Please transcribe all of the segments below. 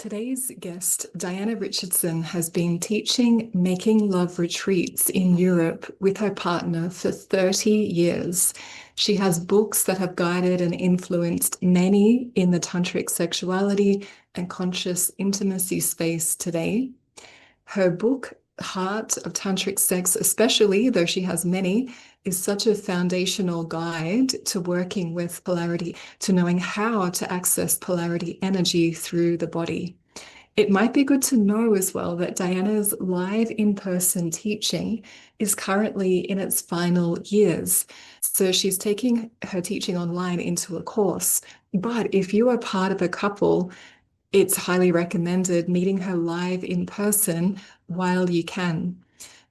Today's guest, Diana Richardson, has been teaching making love retreats in Europe with her partner for 30 years. She has books that have guided and influenced many in the tantric sexuality and conscious intimacy space today. Her book, Heart of Tantric Sex, especially, though she has many, is such a foundational guide to working with polarity, to knowing how to access polarity energy through the body. It might be good to know as well that Diana's live in-person teaching is currently in its final years. So she's taking her teaching online into a course. But if you are part of a couple, it's highly recommended meeting her live in person while you can.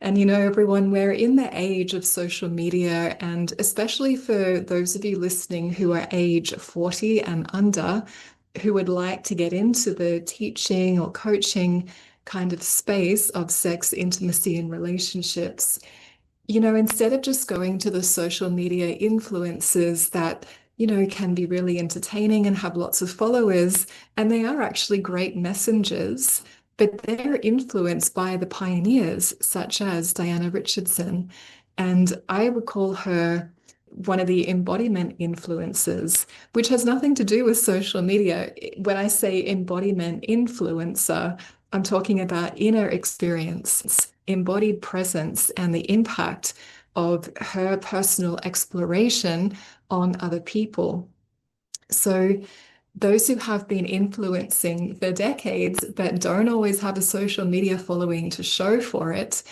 And everyone, we're in the age of social media, and especially for those of you listening who are age 40 and under, who would like to get into the teaching or coaching kind of space of sex, intimacy, and relationships, instead of just going to the social media influencers that can be really entertaining and have lots of followers, and they are actually great messengers, but they're influenced by the pioneers such as Diana Richardson. And I would call her one of the embodiment influencers, which has nothing to do with social media. When I say embodiment influencer, I'm talking about inner experience, embodied presence, and the impact of her personal exploration on other people. So those who have been influencing for decades but don't always have a social media following to show for it,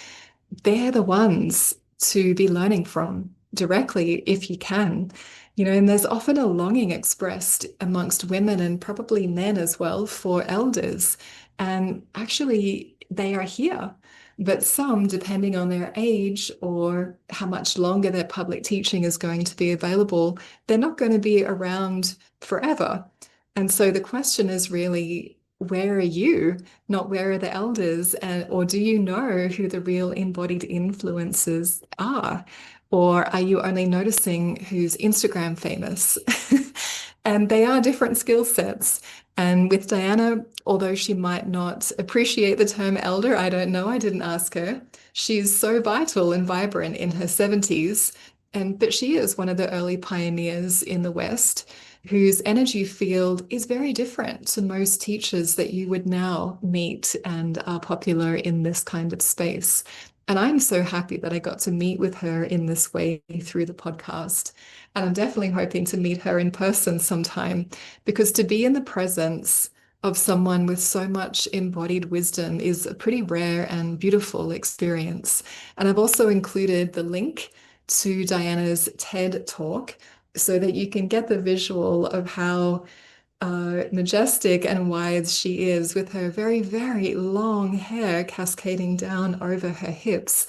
they're the ones to be learning from directly if you can. And there's often a longing expressed amongst women and probably men as well for elders. And actually, they are here. But some, depending on their age or how much longer their public teaching is going to be available, they're not going to be around forever. And so the question is really, where are you? Not where are the elders? Or do you know who the real embodied influencers are? Or are you only noticing who's Instagram famous? And they are different skill sets. And with Diana, although she might not appreciate the term elder, I don't know, I didn't ask her. She's so vital and vibrant in her 70s. But she is one of the early pioneers in the West whose energy field is very different to most teachers that you would now meet and are popular in this kind of space. And I'm so happy that I got to meet with her in this way through the podcast. And I'm definitely hoping to meet her in person sometime, because to be in the presence of someone with so much embodied wisdom is a pretty rare and beautiful experience. And I've also included the link to Diana's TED Talk so that you can get the visual of how majestic and wise she is, with her very, very long hair cascading down over her hips.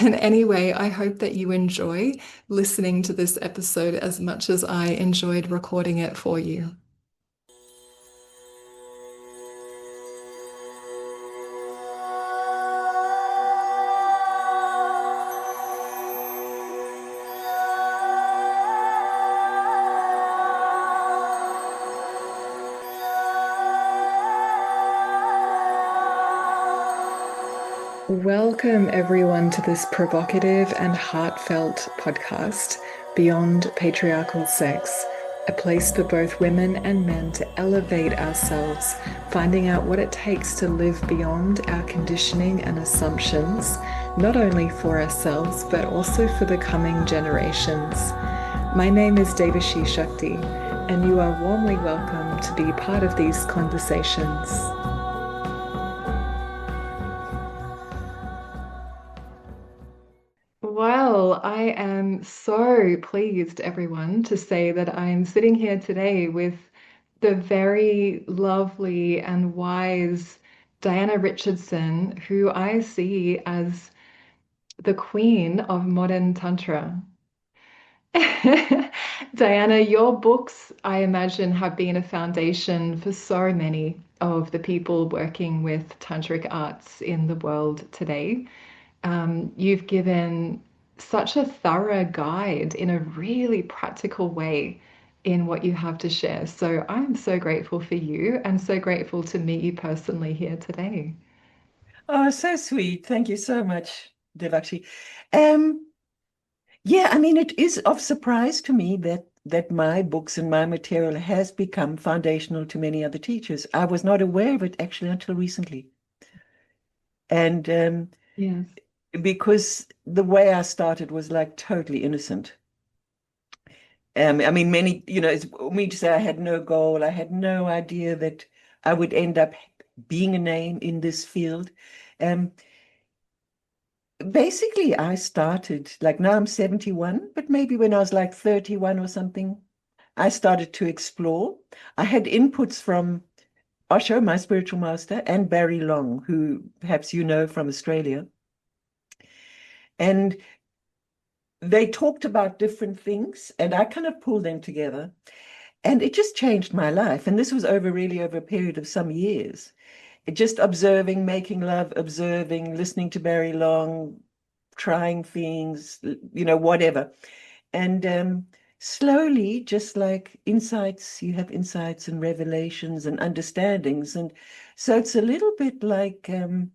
And anyway, I hope that you enjoy listening to this episode as much as I enjoyed recording it for you. Welcome, everyone, to this provocative and heartfelt podcast, Beyond Patriarchal Sex, a place for both women and men to elevate ourselves, finding out what it takes to live beyond our conditioning and assumptions, not only for ourselves, but also for the coming generations. My name is Devashi Shakti, and you are warmly welcome to be part of these conversations. Well, I am so pleased, everyone, to say that I'm sitting here today with the very lovely and wise Diana Richardson, who I see as the queen of modern Tantra. Diana, your books, I imagine, have been a foundation for so many of the people working with tantric arts in the world today. You've given such a thorough guide in a really practical way in what you have to share. So I'm so grateful for you and so grateful to meet you personally here today. Oh, so sweet. Thank you so much, Devakshi. Um, yeah, I mean, it is of surprise to me that my books and my material has become foundational to many other teachers. I was not aware of it actually until recently. And Yes. because the way I started was like totally innocent. I mean, many, it's me to say I had no goal. I had no idea that I would end up being a name in this field. Um, Basically, I started, like now I'm 71, but maybe when I was like 31 or something, I started to explore. I had inputs from Osho, my spiritual master, and Barry Long, who perhaps you know from Australia. And they talked about different things, and I kind of pulled them together. And it just changed my life. And this was over a period of some years. Just observing, making love, observing, listening to Barry Long, trying things, whatever. And slowly, just like insights, you have insights and revelations and understandings. And so it's a little bit like to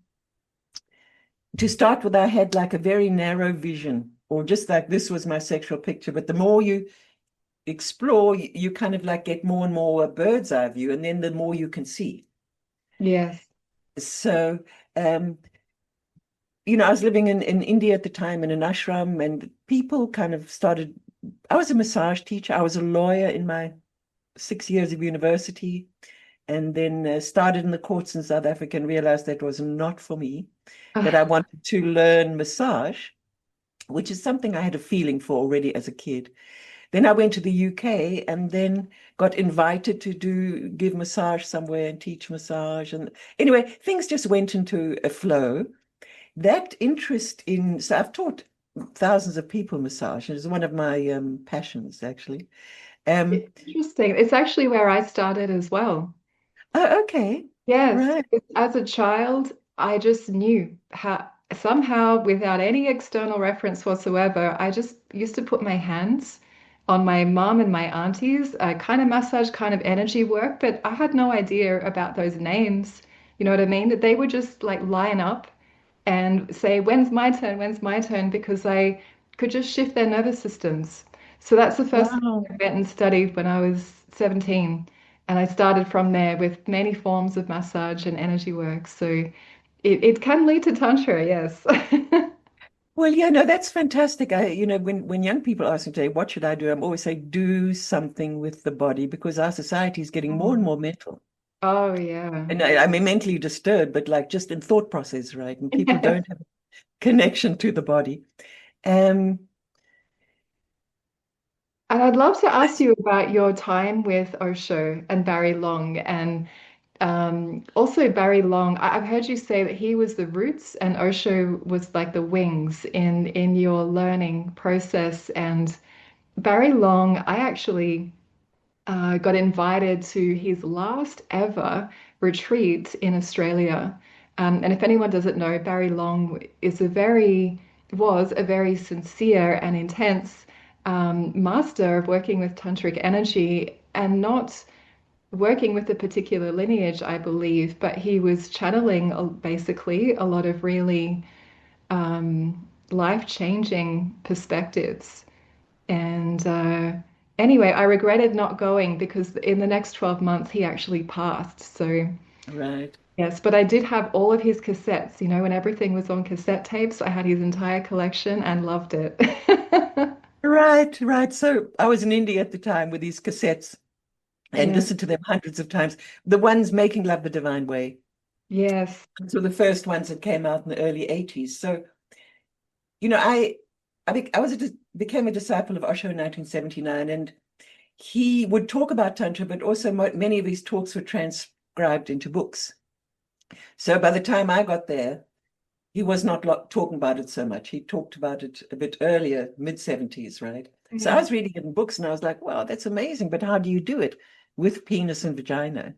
start with, I had like a very narrow vision, or just like this was my sexual picture. But the more you explore, you kind of like get more and more a bird's eye view, and then the more you can see. Yes. So, um, I was living in India at the time in an ashram, and people kind of started. I was a massage teacher. I was a lawyer in my 6 years of university, and then started in the courts in South Africa and realized that was not for me, that I wanted to learn massage, which is something I had a feeling for already as a kid. Then I went to the UK and then got invited to give massage somewhere and teach massage. And anyway, things just went into a flow. That interest in, so I've taught thousands of people massage. It's one of my passions, actually. Um, Interesting. It's actually where I started as well. oh, okay. Yes, Right. as a child, I just knew how somehow, without any external reference whatsoever, I just used to put my hands on my mom and my aunties, kind of massage, kind of energy work, but I had no idea about those names. You know what I mean? That they would just like line up and say, when's my turn? When's my turn? Because I could just shift their nervous systems. So that's the first thing Wow. I went and studied when I was 17. And I started from there with many forms of massage and energy work. So it can lead to Tantra, yes. Well, yeah, no, that's fantastic. When young people ask me today, what should I do? I'm always saying, do something with the body because our society is getting more and Mm. more mental. Oh, yeah. And I mean, mentally disturbed, but like just in thought process, right? And people Yes. don't have a connection to the body. Um, And I'd love to ask you about your time with Osho and Barry Long. And also, Barry Long, I've heard you say that he was the roots and Osho was like the wings in your learning process. And Barry Long, I actually got invited to his last ever retreat in Australia. And if anyone doesn't know, Barry Long was a very sincere and intense master of working with tantric energy and not working with a particular lineage, I believe, but he was channeling basically a lot of really life-changing perspectives. And anyway, I regretted not going because in the next 12 months he actually passed. So, right. yes, but I did have all of his cassettes, you know, when everything was on cassette tapes. I had his entire collection and loved it. Right, right. So I was in India at the time with these cassettes and Yes, listened to them hundreds of times. The ones Making Love the Divine Way. yes. So the first ones that came out in the early 80s. So, you know, I became a disciple of Osho in 1979, and he would talk about Tantra, but also many of his talks were transcribed into books. So by the time I got there, he was not talking about it so much. He talked about it a bit earlier, mid 70s, right? So I Yeah. was reading it in books and I was like, wow, that's amazing. But how do you do it with penis and vagina?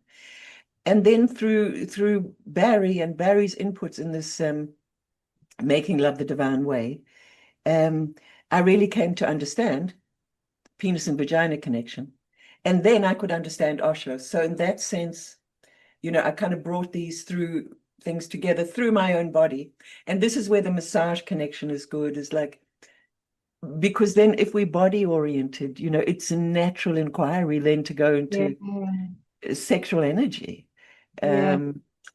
And then through Barry and Barry's inputs in this Making Love the Divine Way, um, I really came to understand penis and vagina connection. And then I could understand Osho. So in that sense, I kind of brought these things together through my own body. And this is where the massage connection is good, is like, because then if we're body oriented, it's a natural inquiry then to go Yeah. into sexual energy. Yeah.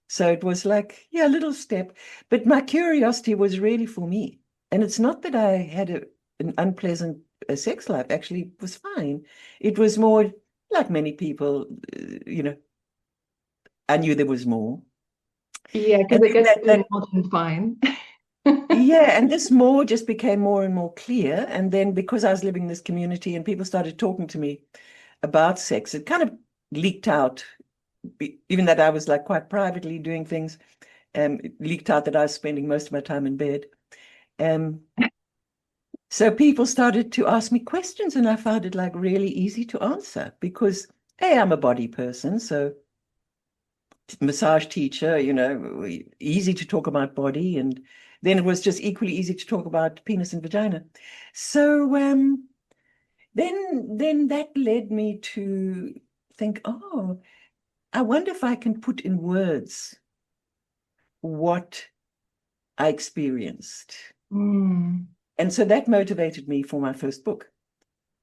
So it was like, yeah, a little step. But my curiosity was really for me. And it's not that I had an unpleasant sex life. Actually, it was fine. It was more like many people, I knew there was more. Yeah, because And it then gets really more than fine. yeah, and this more just became more and more clear. And then because I was living in this community and people started talking to me about sex, it kind of leaked out, even that I was like quite privately doing things, it leaked out that I was spending most of my time in bed. Um, so people started to ask me questions, and I found it like really easy to answer because, hey, I'm a body person, so massage teacher, easy to talk about body, and then it was just equally easy to talk about penis and vagina. So then that led me to think, oh, I wonder if I can put in words what I experienced. Mm, And so that motivated me for my first book.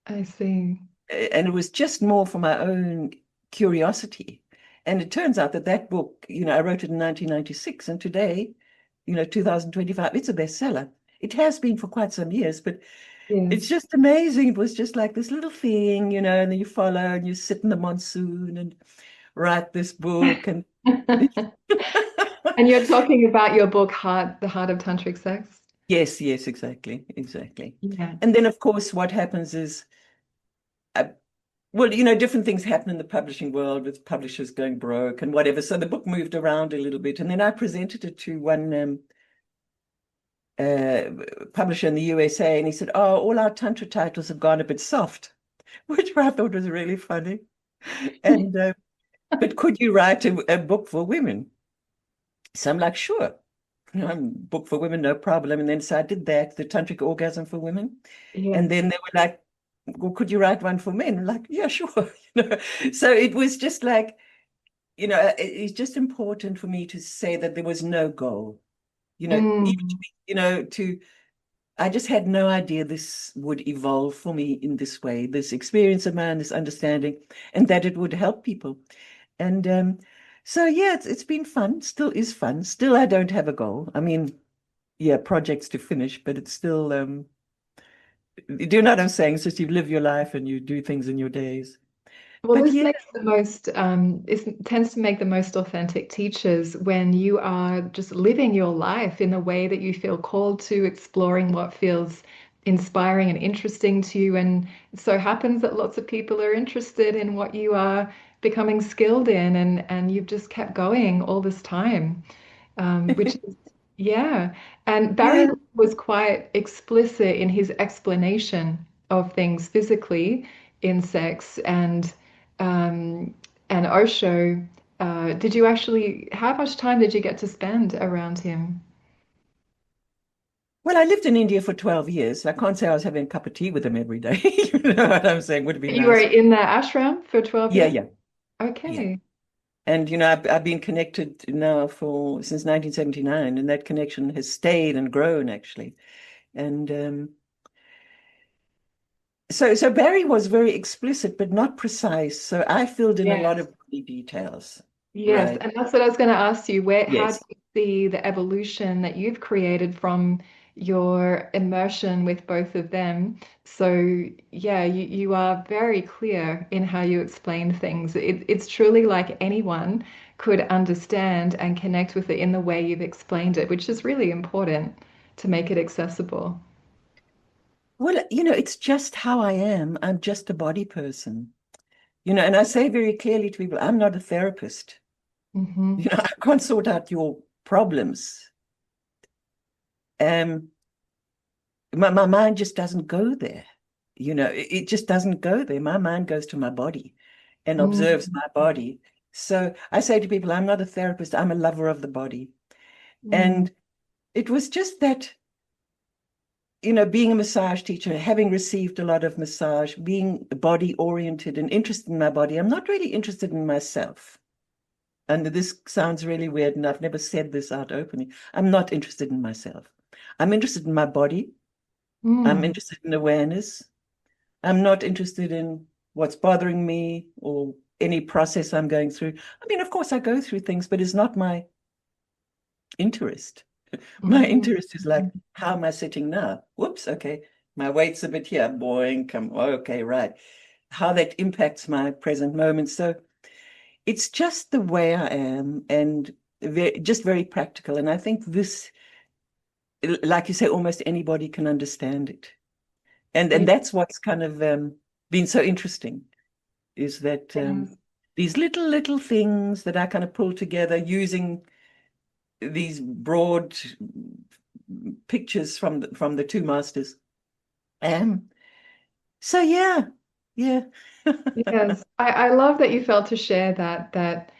I see. And it was just more for my own curiosity. And it turns out that book, I wrote it in 1996, and today, 2025, it's a bestseller. It has been for quite some years, but it's Yes. just amazing. It was just like this little thing, and then you follow and you sit in the monsoon and write this book. And And you're talking about your book, The Heart of Tantric Sex? yes, yes, exactly, exactly. Yeah. And then, of course, what happens is, uh, well, different things happen in the publishing world with publishers going broke and whatever. So the book moved around a little bit. And then I presented it to one uh, publisher in the USA, and he said, oh, all our Tantra titles have gone a bit soft, which I thought was really funny. And but could you write a book for women? So I'm like, sure. Book for women, no problem. And then so I did that, the Tantric Orgasm for women. And Yes. then they were like, well, could you write one for men? I'm like, yeah, sure. So it was just like, it's just important for me to say that there was no goal. Even Mm. to I just had no idea this would evolve for me in this way, this experience of mine, this understanding, and that it would help people. And so yeah, it's been fun, still is fun. Still, I don't have a goal. I mean, yeah, projects to finish, but it's still do you know what I'm saying? It's just you live your life and you do things in your days. Well, But this yeah, makes the most, it tends to make the most authentic teachers when you are just living your life in the way that you feel called to, exploring what feels inspiring and interesting to you. And it so happens that lots of people are interested in what you are becoming skilled in, and you've just kept going all this time, which is, yeah. And Barry yeah. was quite explicit in his explanation of things physically in sex um, and Osho. Did you actually, how much time did you get to spend around him? Well, I lived in India for 12 years. So I can't say I was having a cup of tea with him every day. You know what I'm saying? Would be You were nice. in the ashram for 12 Yeah, years? yeah, yeah. Okay. And I've been connected now for since 1979, and that connection has stayed and grown actually. And so Barry was very explicit but not precise. So I filled in a lot Yes. of body details, Yes, right? and that's what I was going to ask you. How do Yes. you see the evolution that you've created from your immersion with both of them? So, yeah, you are very clear in how you explain things. It's truly like anyone could understand and connect with it in the way you've explained it, which is really important to make it accessible. Well, it's just how I am. I'm just a body person. And I say very clearly to people, I'm not a therapist. Hmm. I can't sort out your problems. Um, my mind just doesn't go there. It just doesn't go there. My mind goes to my body and observes Mm, my body. So I say to people, I'm not a therapist, I'm a lover of the body. mm, And it was just that, being a massage teacher, having received a lot of massage, being body oriented and interested in my body, I'm not really interested in myself. And this sounds really weird, and I've never said this out openly. I'm not interested in myself. I'm interested in my body. I'm Mm. interested in awareness. I'm not interested in what's bothering me or any process I'm going through. I mean, of course, I go through things, but it's not my interest. My Mhm. interest is like, how am I sitting now? Whoops, okay. My weight's a bit here. Boing, come. Okay, right. How that impacts my present moment. So it's just the way I am and just very practical. And I think this, like you say, almost anybody can understand it. And Yeah. that's what's kind of been so interesting is that Yes. these little things that I kind of pull together using these broad pictures from the two masters. Um, so yeah. Yes. I love that you felt to share that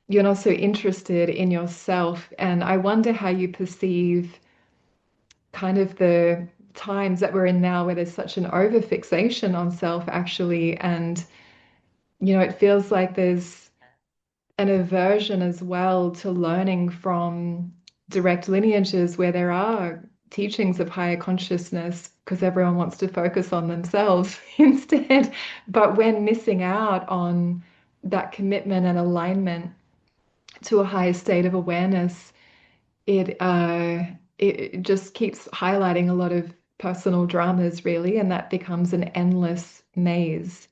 you're not so interested in yourself. And I wonder how you perceive kind of the times that we're in now where there's such an over fixation on self actually. And, it feels like there's an aversion as well to learning from direct lineages where there are teachings of higher consciousness because everyone wants to focus on themselves instead. But when missing out on that commitment and alignment to a higher state of awareness, it just keeps highlighting a lot of personal dramas, really, and that becomes an endless maze.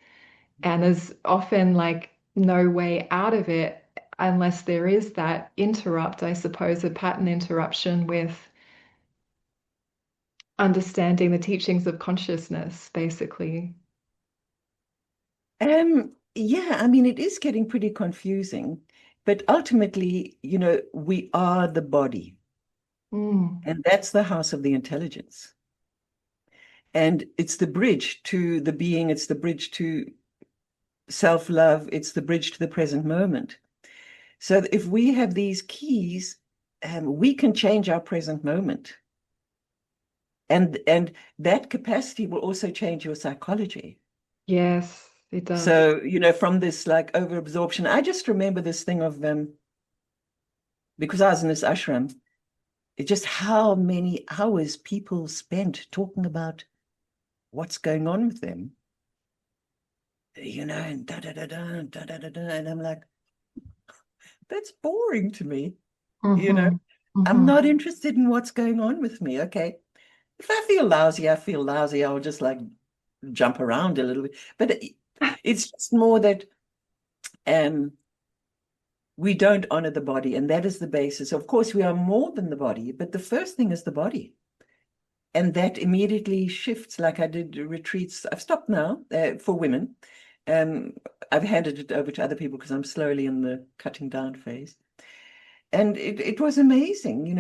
And there's often like no way out of it unless there is that interrupt, I suppose, a pattern interruption with understanding the teachings of consciousness, basically. Yeah, I mean, it is getting pretty confusing, but ultimately, we are the body, Mm. and that's the house of the intelligence. And it's the bridge to the being, it's the bridge to self-love, it's the bridge to the present moment. So if we have these keys, we can change our present moment. And that capacity will also change your psychology. Yes, it does. So, from this like overabsorption, I just remember this thing of because I was in this ashram, it's just how many hours people spent talking about what's going on with them, and da da da da da da da da. And I'm like, that's boring to me, you know. Hmm. I'm Hmm. not interested in what's going on with me. Okay. If I feel lousy, I feel lousy. I'll just like jump around a little bit. But it's just more that um we don't honor the body, and that is the basis. Of course, we are more than the body, but the first thing is the body. And that immediately shifts, like I did retreats. I've stopped now for women. Um, I've handed it over to other people because I'm slowly in the cutting down phase. And it was amazing,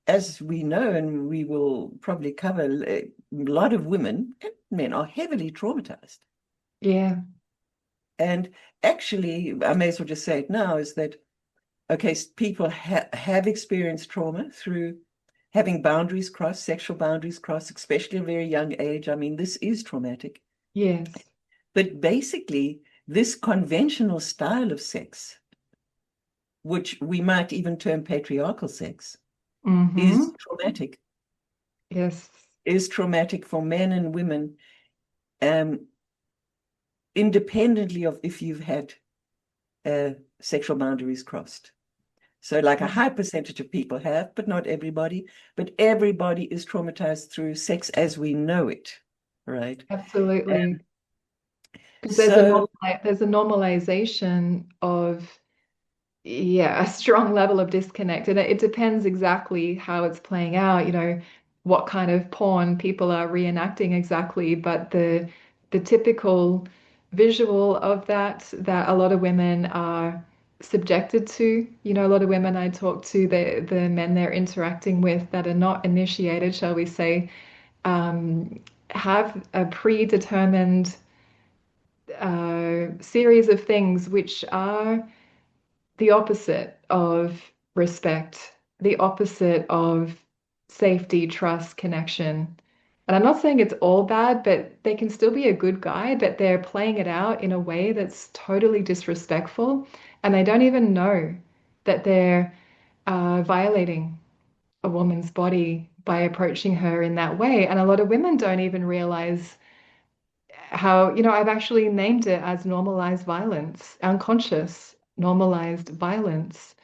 as we know, and we will probably cover, a lot of women and men are heavily traumatized. Yeah. And actually, I may as well just say it now, is that, okay, people have experienced trauma through having boundaries crossed, sexual boundaries crossed, especially at a very young age. I mean, this is traumatic. Yes. But basically, this conventional style of sex, which we might even term patriarchal sex, is Hmm. traumatic, Yes. is traumatic for men and women, um, independently of if you've had sexual boundaries crossed. So, like a high percentage of people have, but not everybody. But everybody is traumatized through sex as we know it, right? Absolutely. Um, Because so, there's a normalization of, yeah, a strong level of disconnect. And it depends exactly how it's playing out, what kind of porn people are reenacting exactly. But the typical visual of that a lot of women are subjected to, a lot of women I talk to, the men they're interacting with that are not initiated, shall we say, um, have a predetermined series of things which are the opposite of respect, the opposite of safety, trust, connection. And I'm not saying it's all bad, but they can still be a good guy, but they're playing it out in a way that's totally disrespectful. And they don't even know that they're violating a woman's body by approaching her in that way. And a lot of women don't even realize how, I've actually named it as normalized violence, unconscious normalized violence.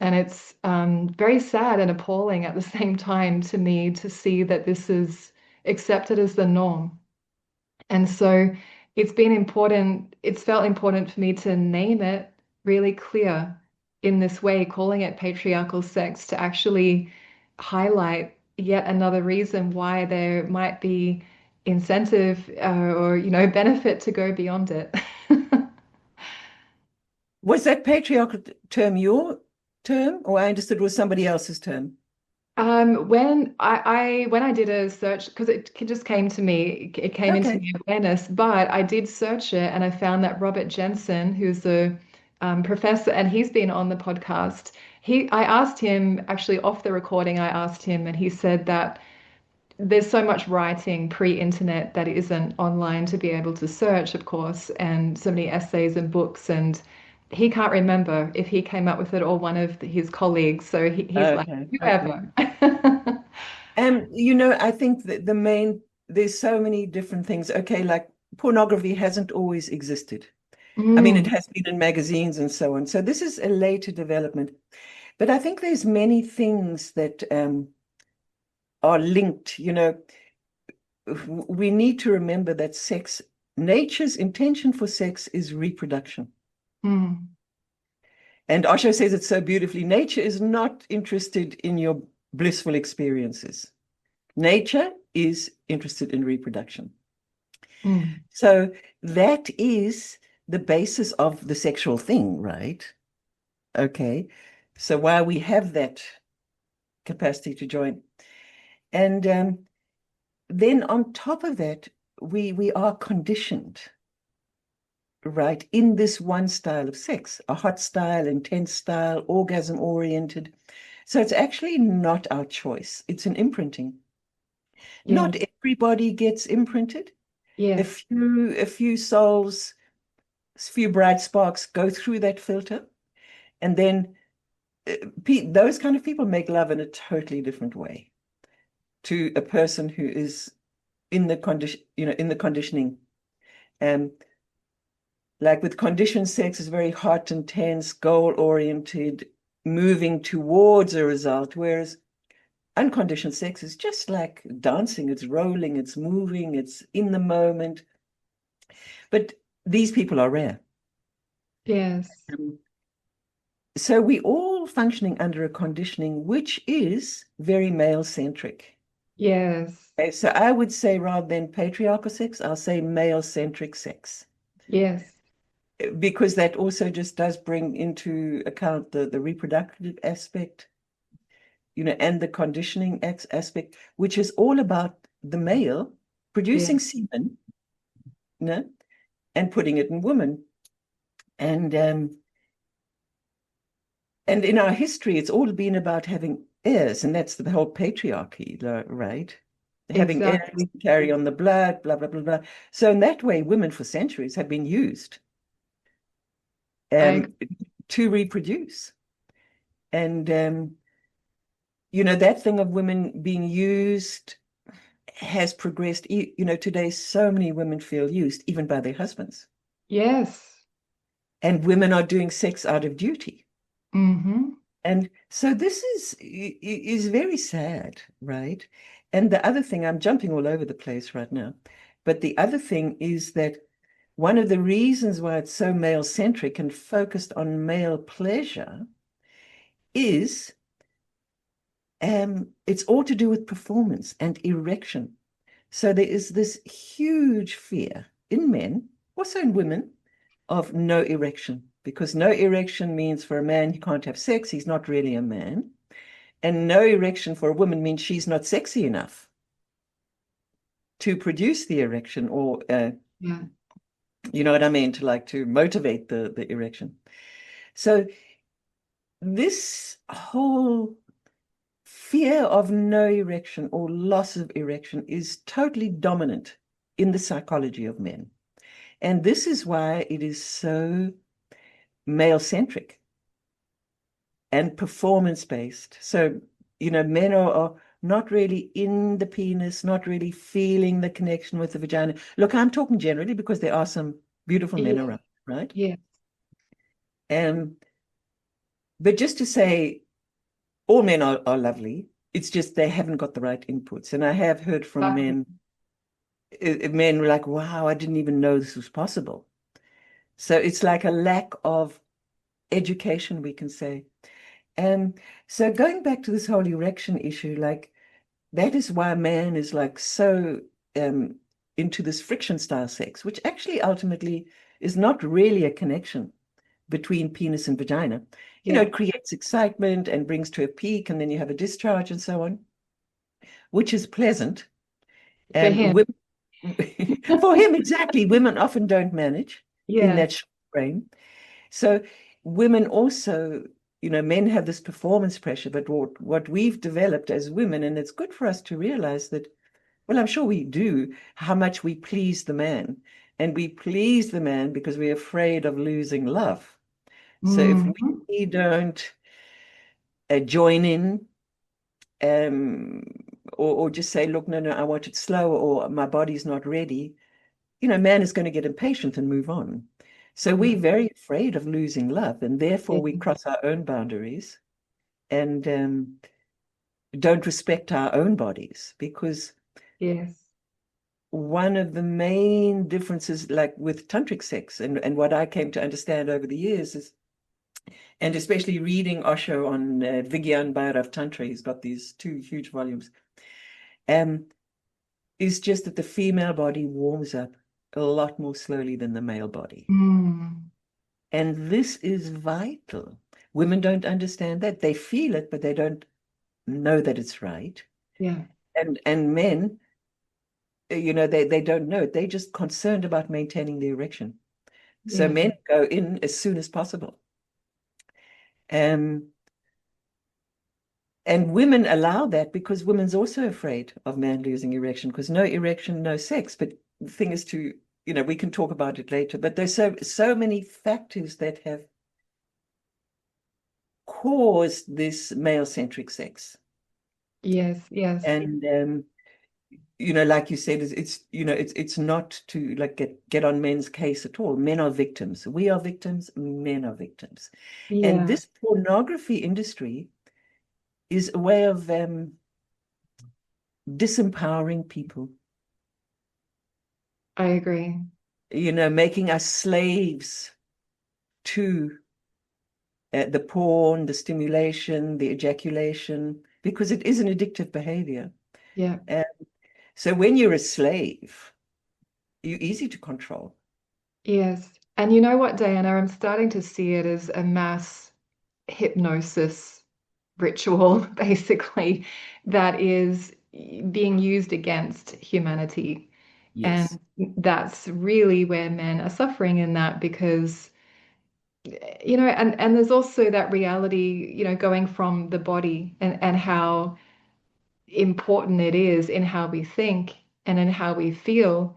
And it's very sad and appalling at the same time to me to see that this is accepted as the norm. And so it's felt important for me to name it really clear in this way, calling it patriarchal sex to actually highlight yet another reason why there might be incentive or, benefit to go beyond it. Was that patriarchal term your term, or I understood was somebody else's term? When I did a search, because just came to me, it came into Okay. my awareness, but I did search it and I found that Robert Jensen, who's a professor, and he's been on the podcast. I asked him actually off the recording, I asked him, and he said that there's so much writing pre-internet that isn't online to be able to search, of course, and so many essays and books, and he can't remember if he came up with it or one of his colleagues. So he's like, Okay. Okay. whoever. I think that there's so many different things. Okay, like pornography hasn't always existed. I mean, it Mm, has been in magazines and so on. So this is a later development. But I think there's many things that are linked. We need to remember that nature's intention for sex is reproduction. mm, And Osho says it so beautifully. Nature is not interested in your blissful experiences. Nature is interested in reproduction. mm. So that is the basis of the sexual thing, right? Okay. So while we have that capacity to join, and then on top of that, we are conditioned, right, in this one style of sex, a hot style, intense style, orgasm oriented. So it's actually not our choice. It's an imprinting. Not Yes, everybody gets imprinted. A yes, few souls, a few bright sparks go through that filter, and then those kind of people make love in a totally different way to a person who is in the conditioning. Um, like with conditioned sex is very hot, intense, goal-oriented, moving towards a result, whereas unconditioned sex is just like dancing, it's rolling, it's moving, it's in the moment. But these people are rare. yes, Um, So we all functioning under a conditioning which is very male-centric. yes, Okay, so I would say rather than patriarchal sex, I'll say male-centric sex, yes, because that also just does bring into account the reproductive aspect, and the conditioning aspect, which is all about the male producing yes, semen, and putting it in women. And and in our history, it's all been about having heirs, and that's the whole patriarchy, right? Having heirs exactly. to carry on the blood, blah, blah, blah, blah. So in that way, women for centuries have been used I um, to reproduce. And, that thing of women being used has progressed. Today, so many women feel used, even by their husbands. yes. And women are doing sex out of duty. Mm-hmm. And so this is very sad, right? And the other thing, I'm jumping all over the place right now, but the other thing is that one of the reasons why it's so male-centric and focused on male pleasure is it's all to do with performance and erection. So there is this huge fear in men, also in women, of no erection, because no erection means for a man he can't have sex, he's not really a man. And no erection for a woman means she's not sexy enough to produce the erection, or Yeah. you know what I mean, to motivate the erection. So this whole fear of no erection or loss of erection is totally dominant in the psychology of men. And this is why it is so male-centric and performance-based. So, men are not really in the penis, not really feeling the connection with the vagina. Look, I'm talking generally because there are some beautiful men Yeah. around, right? Yeah. But just to say, all men are lovely. It's just they haven't got the right inputs. And I have heard from Exactly. men were like, wow, I didn't even know this was possible. So it's like a lack of education, we can say. So going back to this whole erection issue, like that is why man is like so into this friction style sex, which actually ultimately is not really a connection between penis and vagina. Yeah. It creates excitement and brings to a peak, and then you have a discharge and so on, which is pleasant. For him. Women, for him, exactly. Women often don't manage in Yeah. that short frame. So women also, men have this performance pressure, but what we've developed as women, and it's good for us to realize that, well, I'm sure we do, how much we please the man. And we please the man because we're afraid of losing love. So if Mhm. we don't join in, um, or just say, look, no, I want it slow, or my body's not ready, man is going to get impatient and move on. So Yeah. we're very afraid of losing love, and therefore Yeah. we cross our own boundaries and don't respect our own bodies. Because Yes. one of the main differences, like with tantric sex, and what I came to understand over the years is, and especially reading Osho on Vigyan Bhairav Tantra, he's got these 2 huge volumes, um, is just that the female body warms up a lot more slowly than the male body. Mm. And this is vital. Women don't understand that. They feel it, but they don't know that it's right. Yeah. And men, they don't know it. They're just concerned about maintaining the erection. So Yeah. men go in as soon as possible. Um, and women allow that because women's also afraid of man losing erection, because no erection, no sex. But the thing is we can talk about it later, but there's so many factors that have caused this male-centric sex. Yes. Yes. And like you said, it's not to like get on men's case at all. Men are victims. We are victims. Men are victims. And Yeah. this pornography industry is a way of disempowering people, I agree. making us slaves to the porn, the stimulation, the ejaculation, because it is an addictive behavior. Yeah. Uh, so when you're a slave, you're easy to control. Yes. And you know what, Diana? I'm starting to see it as a mass hypnosis ritual, basically, that is being used against humanity. And Yes. that's really where men are suffering in that because, and there's also that reality, going from the body and how important it is in how we think and in how we feel.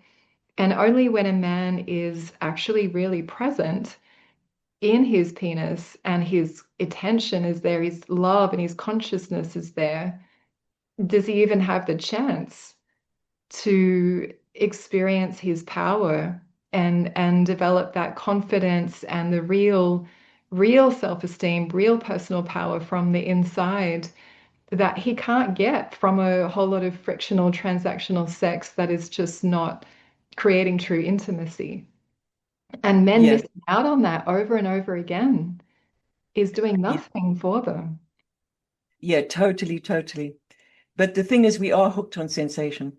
And only when a man is actually really present in his penis and his attention is there, his love and his consciousness is there, does he even have the chance to experience his power and develop that confidence and the real self-esteem, real personal power from the inside that he can't get from a whole lot of frictional transactional sex that is just not creating true intimacy. And men Yeah. missing out on that over and over again is doing Yeah. nothing for them. Yeah, totally, totally. But the thing is, we are hooked on sensation,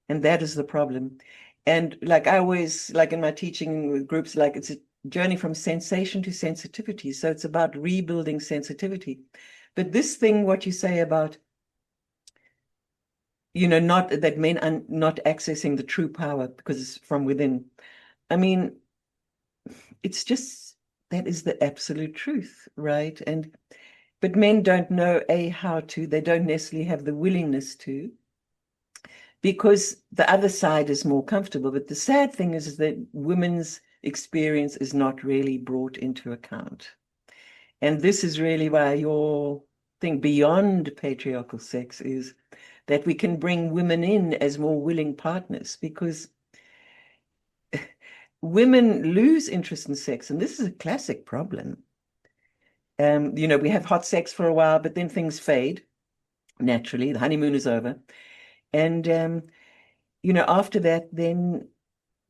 and that is the problem. And like I always, like in my teaching with groups, like it's a journey from sensation to sensitivity. So it's about rebuilding sensitivity. But this thing, what you say about, not that men are not accessing the true power because it's from within. I mean, it's just that is the absolute truth, right? And But men don't know, A, how to, they don't necessarily have the willingness to, because the other side is more comfortable. But the sad thing is that women's experience is not really brought into account. And this is really why your thing beyond patriarchal sex is that we can bring women in as more willing partners, because women lose interest in sex. And this is a classic problem. We have hot sex for a while, but then things fade naturally. The honeymoon is over. And, after that, then,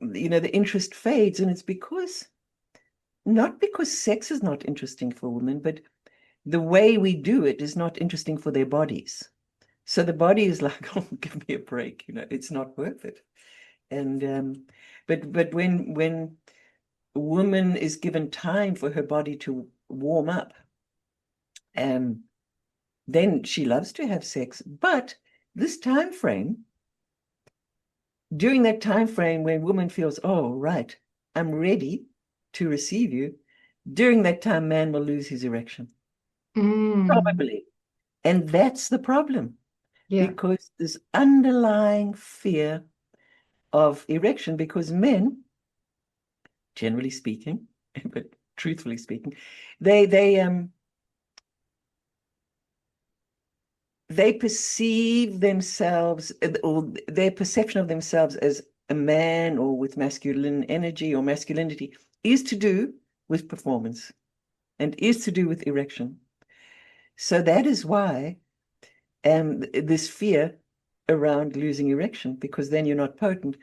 the interest fades. And it's not because sex is not interesting for women, but the way we do it is not interesting for their bodies. So the body is like, oh, give me a break, it's not worth it. And but when a woman is given time for her body to warm up, then she loves to have sex. But this time frame, during that time frame when woman feels, oh, right, I'm ready to receive you, during that time, man will lose his erection. Probably. And that's the problem. Yeah. Because this underlying fear of erection, because men, generally speaking, but truthfully speaking, they perceive themselves, or their perception of themselves as a man or with masculine energy or masculinity is to do with performance and is to do with erection. So that is why this fear around losing erection, because then you're not potent.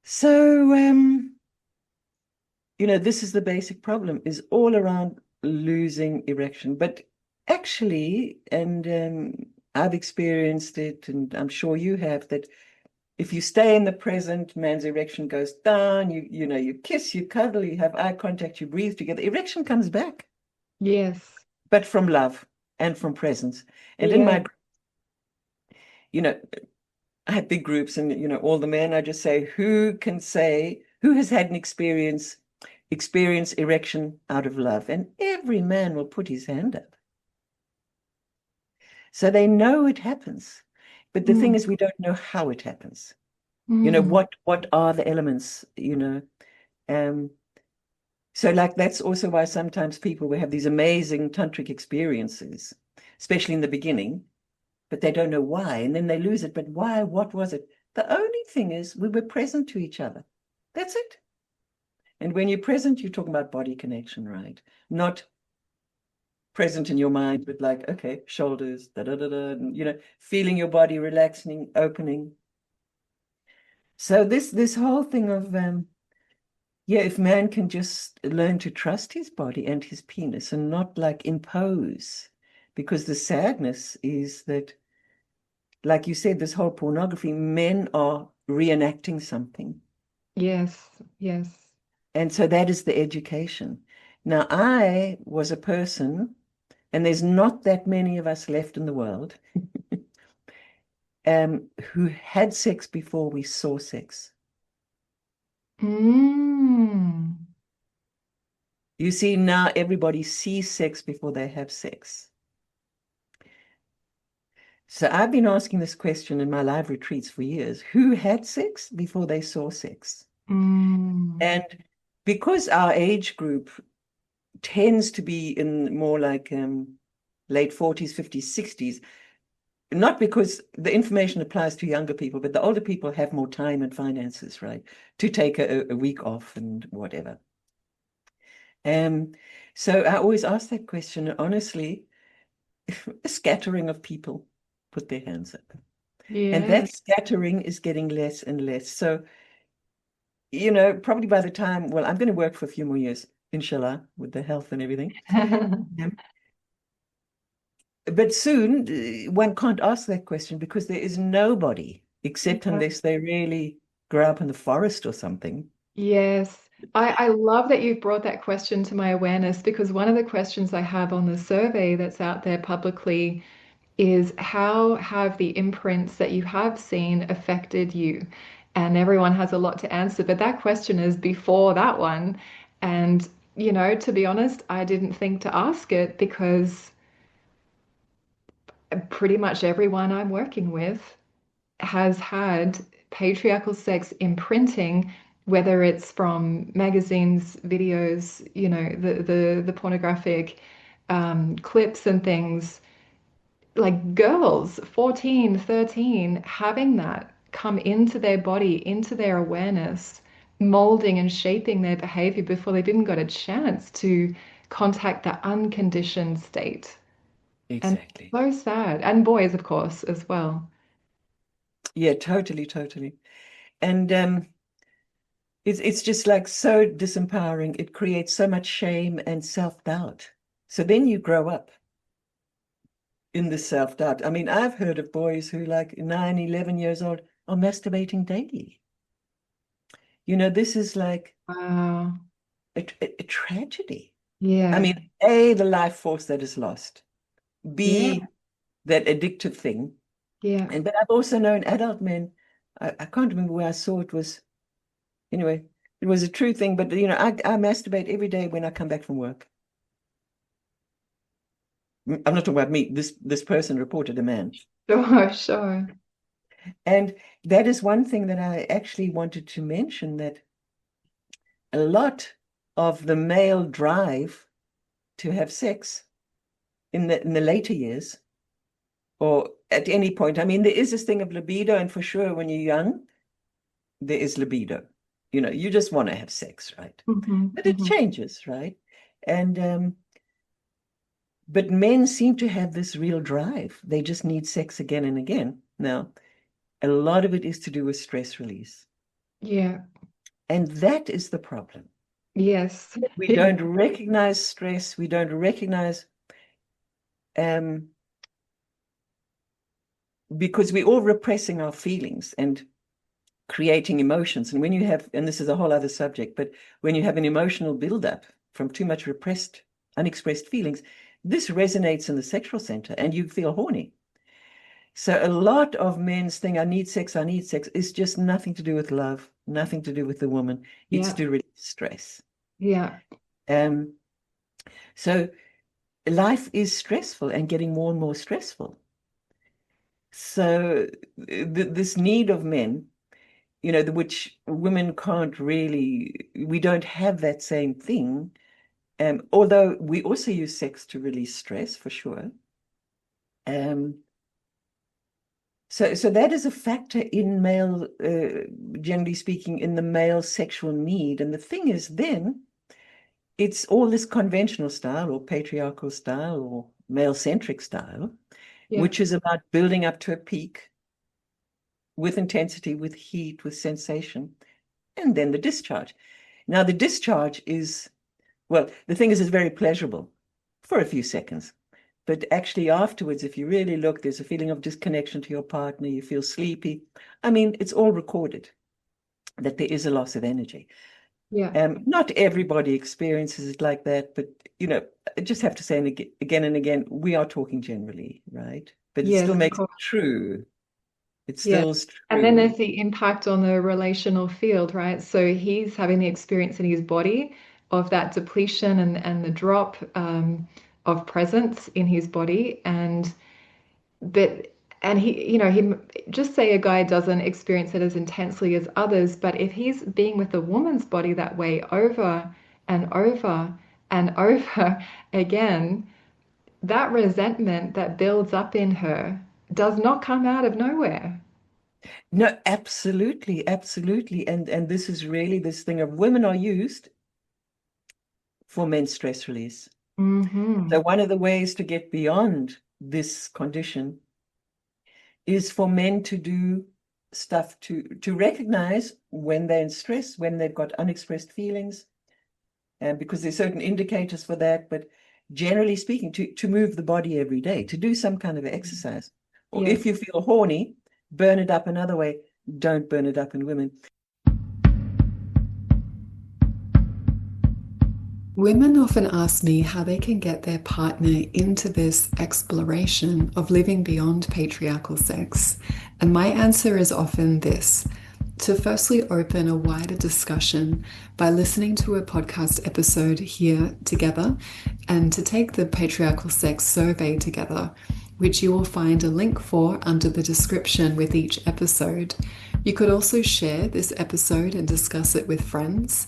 So, this is the basic problem, is all around losing erection. But actually, and I've experienced it, and I'm sure you have, that if you stay in the present, man's erection goes down, you kiss, you cuddle, you have eye contact, you breathe together, erection comes back. Yes. But from love and from presence. And in Yeah. my, I have big groups, and all the men, I just say, who has had an experience erection out of love? And every man will put his hand up. So they know it happens. But the thing is, we don't know how it happens. What are the elements, so like that's also why sometimes people will have these amazing tantric experiences, especially in the beginning, but they don't know why, and then they lose it. But why? What was it? The only thing is we were present to each other. That's it. And when you're present, you're talking about body connection, right? Not present in your mind, but like, okay, shoulders, da da da da, and, feeling your body relaxing, opening. So this whole thing of if man can just learn to trust his body and his penis and not like impose, because the sadness is that, like you said, this whole pornography, men are reenacting something. Yes. Yes. And so that is the education. Now, I was a person, and there's not that many of us left in the world, who had sex before we saw sex. Mm. You see, now everybody sees sex before they have sex. So I've been asking this question in my live retreats for years. Who had sex before they saw sex? And because our age group tends to be in more like late 40s, 50s, 60s, not because the information applies to younger people, but the older people have more time and finances, right, to take a week off and whatever. So I always ask that question, and honestly, a scattering of people put their hands up. And Yeah. that scattering is getting less and less. So, probably by the time, well, I'm going to work for a few more years, inshallah, with the health and everything. But soon, one can't ask that question because there is nobody, except unless they really grow up in the forest or something. Yes. I love that you brought that question to my awareness, because one of the questions I have on the survey that's out there publicly is, how have the imprints that you have seen affected you? And everyone has a lot to answer, but that question is before that one. And to be honest, I didn't think to ask it because pretty much everyone I'm working with has had patriarchal sex imprinting, whether it's from magazines, videos, the pornographic clips and things, like girls 14, 13, having that come into their body, into their awareness, molding and shaping their behavior before they've even got a chance to contact the unconditioned state. And Exactly. so sad. And boys, of course, as well. Yeah, totally, totally. And it's just like so disempowering. It creates so much shame and self-doubt. So then you grow up in this self-doubt. I mean, I've heard of boys who like 9, 11 years old are masturbating daily. This is like Wow. a tragedy. I Yeah. mean, A, the life force that is lost. Yeah. B, that addictive thing. Yeah. But I've also known adult men, I can't remember where I saw it was, anyway, it was a true thing, but I masturbate every day when I come back from work. I'm not talking about me. This person reported a man. Sure, sure. And that is one thing that I actually wanted to mention, that a lot of the male drive to have sex in the later years, or at any point, I mean, there is this thing of libido, and for sure when you're young, there is libido. You just want to have sex, right? But it Hmm. changes, right? And but men seem to have this real drive. They just need sex again and again. Now, a lot of it is to do with stress release. Yeah. And that is the problem. Yes. We Yeah. don't recognize stress. We don't recognize, um, because we're all repressing our feelings and creating emotions. And when you have, and this is a whole other subject, but when you have an emotional buildup from too much repressed, unexpressed feelings, this resonates in the sexual center and you feel horny. So a lot of men's thing, I need sex, is just nothing to do with love, nothing to do with the woman. It's Yeah. to release stress. Yeah. Um, so life is stressful and getting more and more stressful. So this need of men, which women can't really, we don't have that same thing. Although we also use sex to release stress for sure. Um, so that is a factor in male, generally speaking, in the male sexual need. And the thing is then, it's all this conventional style or patriarchal style or male-centric style, Yeah. which is about building up to a peak with intensity, with heat, with sensation, and then the discharge. Now, the discharge is, well, the thing is, it's very pleasurable for a few seconds. But actually, afterwards, if you really look, there's a feeling of disconnection to your partner. You feel sleepy. I mean, it's all recorded that there is a loss of energy. Yeah. Not everybody experiences it like that, but I just have to say again and again, we are talking generally, right? But it still Yes, of makes it course. true. It Yeah. still's And then true. there's the impact on the relational field, right? So he's having the experience in his body of that depletion and the drop of presence in his body. But and he just say a guy doesn't experience it as intensely as others, but if he's being with a woman's body that way over and over and over again, that resentment that builds up in her does not come out of nowhere. No, absolutely, absolutely. And this is really this thing of women are used for men's stress release. Hmm. So one of the ways to get beyond this condition is for men to do stuff to recognize when they're in stress, when they've got unexpressed feelings, and because there's certain indicators for that. But generally speaking, to move the body every day, to do some kind of exercise. Or if Yes. you feel horny, burn it up another way. Don't burn it up in women. Women often ask me how they can get their partner into this exploration of living beyond patriarchal sex. And my answer is often this: to firstly open a wider discussion by listening to a podcast episode here together and to take the patriarchal sex survey together, which you will find a link for under the description with each episode. You could also share this episode and discuss it with friends.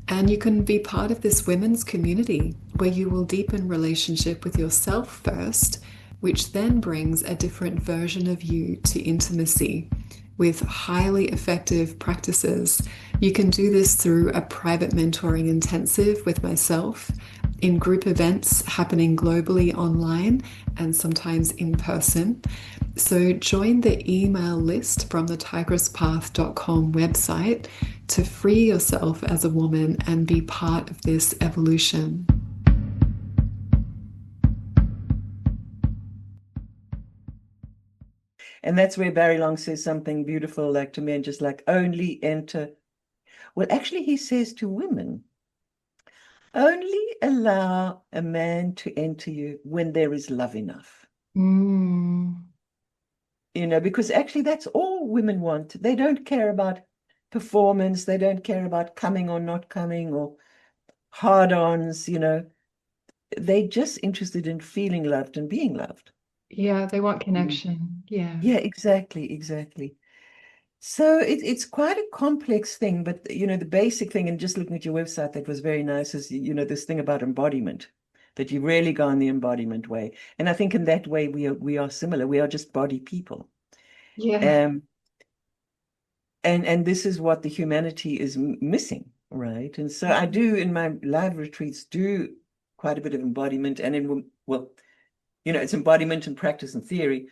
And you can be part of this women's community where you will deepen relationship with yourself first, which then brings a different version of you to intimacy with highly effective practices. You can do this through a private mentoring intensive with myself, in group events happening globally online and sometimes in person. So join the email list from the tigresspath.com website to free yourself as a woman and be part of this evolution. And that's where Barry Long says something beautiful, like to men, just like only enter. Well, actually, he says to women, only allow a man to enter you when there is love enough. Because actually that's all women want. They don't care about performance. They don't care about coming or not coming or hard-ons, They're just interested in feeling loved and being loved. Yeah, they want connection. Yeah. Yeah, exactly. So it's quite a complex thing, but the basic thing, and just looking at your website, that was very nice, is this thing about embodiment, that you really go on the embodiment way. And I think in that way we are similar. We are just body people. Yeah. And this is what the humanity is missing, right? And so I do in my live retreats do quite a bit of embodiment, and it's embodiment and practice and theory.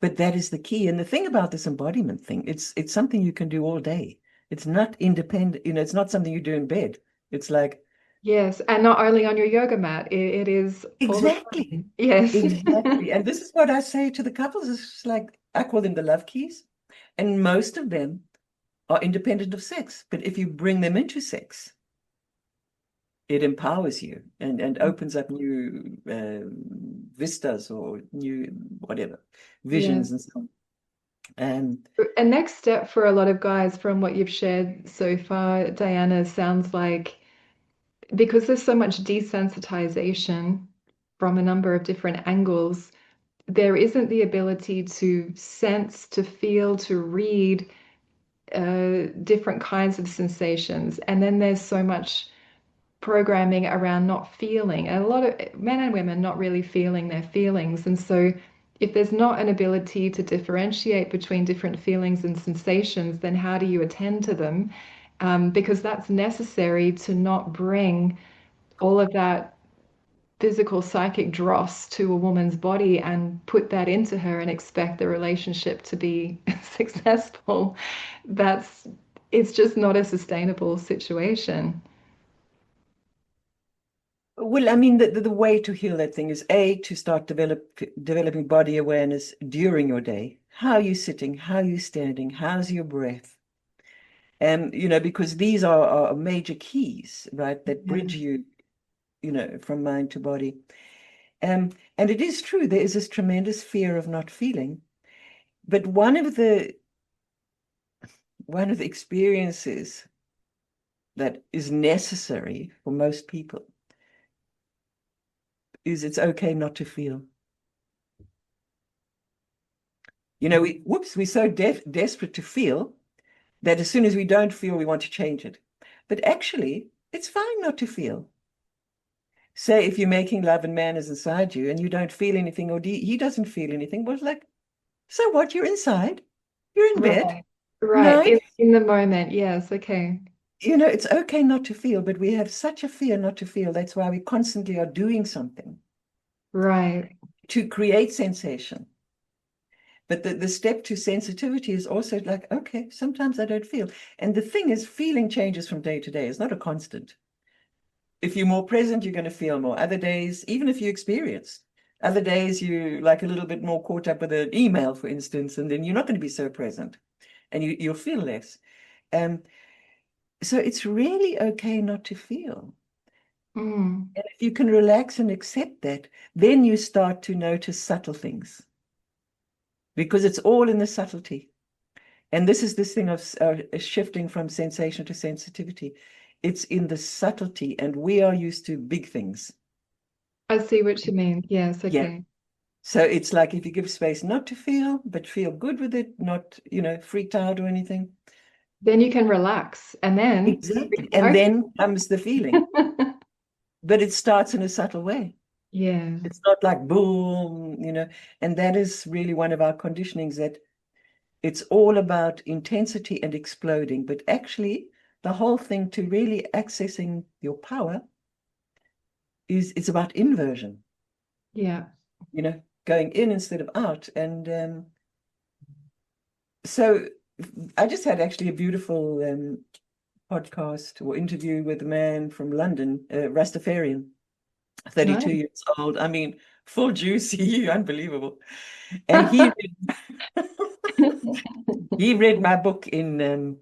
But that is the key. And the thing about this embodiment thing, it's something you can do all day. It's not independent, it's not something you do in bed. It's like, yes, and not only on your yoga mat, it is all the exactly, time. Yes. exactly. And this is what I say to the couples. It's like, I call them the love keys. And most of them are independent of sex. But if you bring them into sex, it empowers you and opens up new vistas or new whatever visions and so on. A next step for a lot of guys from what you've shared so far, Diana, sounds like because there's so much desensitization from a number of different angles, there isn't the ability to sense, to feel, to read different kinds of sensations. And then there's so much programming around not feeling, and a lot of men and women not really feeling their feelings. And so, if there's not an ability to differentiate between different feelings and sensations, then how do you attend to them? Because that's necessary to not bring all of that physical psychic dross to a woman's body and put that into her and expect the relationship to be successful. It's just not a sustainable situation. Well, I mean, the way to heal that thing is to start developing body awareness during your day. How are you sitting? How are you standing? How's your breath? Because these are major keys, right, that bridge you, from mind to body. And it is true, there is this tremendous fear of not feeling. But one of the experiences that is necessary for most people is it's okay not to feel. We're so desperate to feel that as soon as we don't feel, we want to change it. But actually, it's fine not to feel. Say if you're making love and man is inside you and you don't feel anything, or he doesn't feel anything, well, it's like, so what? You're inside. You're in bed. Right. Right? In the moment. Yes. Okay. It's okay not to feel, but we have such a fear not to feel. That's why we constantly are doing something Right. to create sensation. But the step to sensitivity is also like, okay, sometimes I don't feel. And the thing is, feeling changes from day to day. It's not a constant. If you're more present, you're going to feel more. Other days, even if you experience, other days you like a little bit more caught up with an email, for instance, and then you're not going to be so present and you'll feel less. So it's really okay not to feel. Mm. And if you can relax and accept that, then you start to notice subtle things. because it's all in the subtlety. And this is this thing of shifting from sensation to sensitivity. It's in the subtlety, and we are used to big things. I see what you mean. Yes, Yeah. okay. So it's like if you give space not to feel, but feel good with it, not, freaked out or anything. Then you can relax and then Exactly. And then comes the feeling. okay. But it starts in a subtle way. Yeah, It's not like boom. And that is really one of our conditionings, that it's all about intensity and exploding. But actually, the whole thing to really accessing your power is it's about inversion, yeah. going in instead of out. And so I just had actually a beautiful podcast or interview with a man from London, Rastafarian, 32 Nice. years old. I mean, full juicy, unbelievable. And he read my book in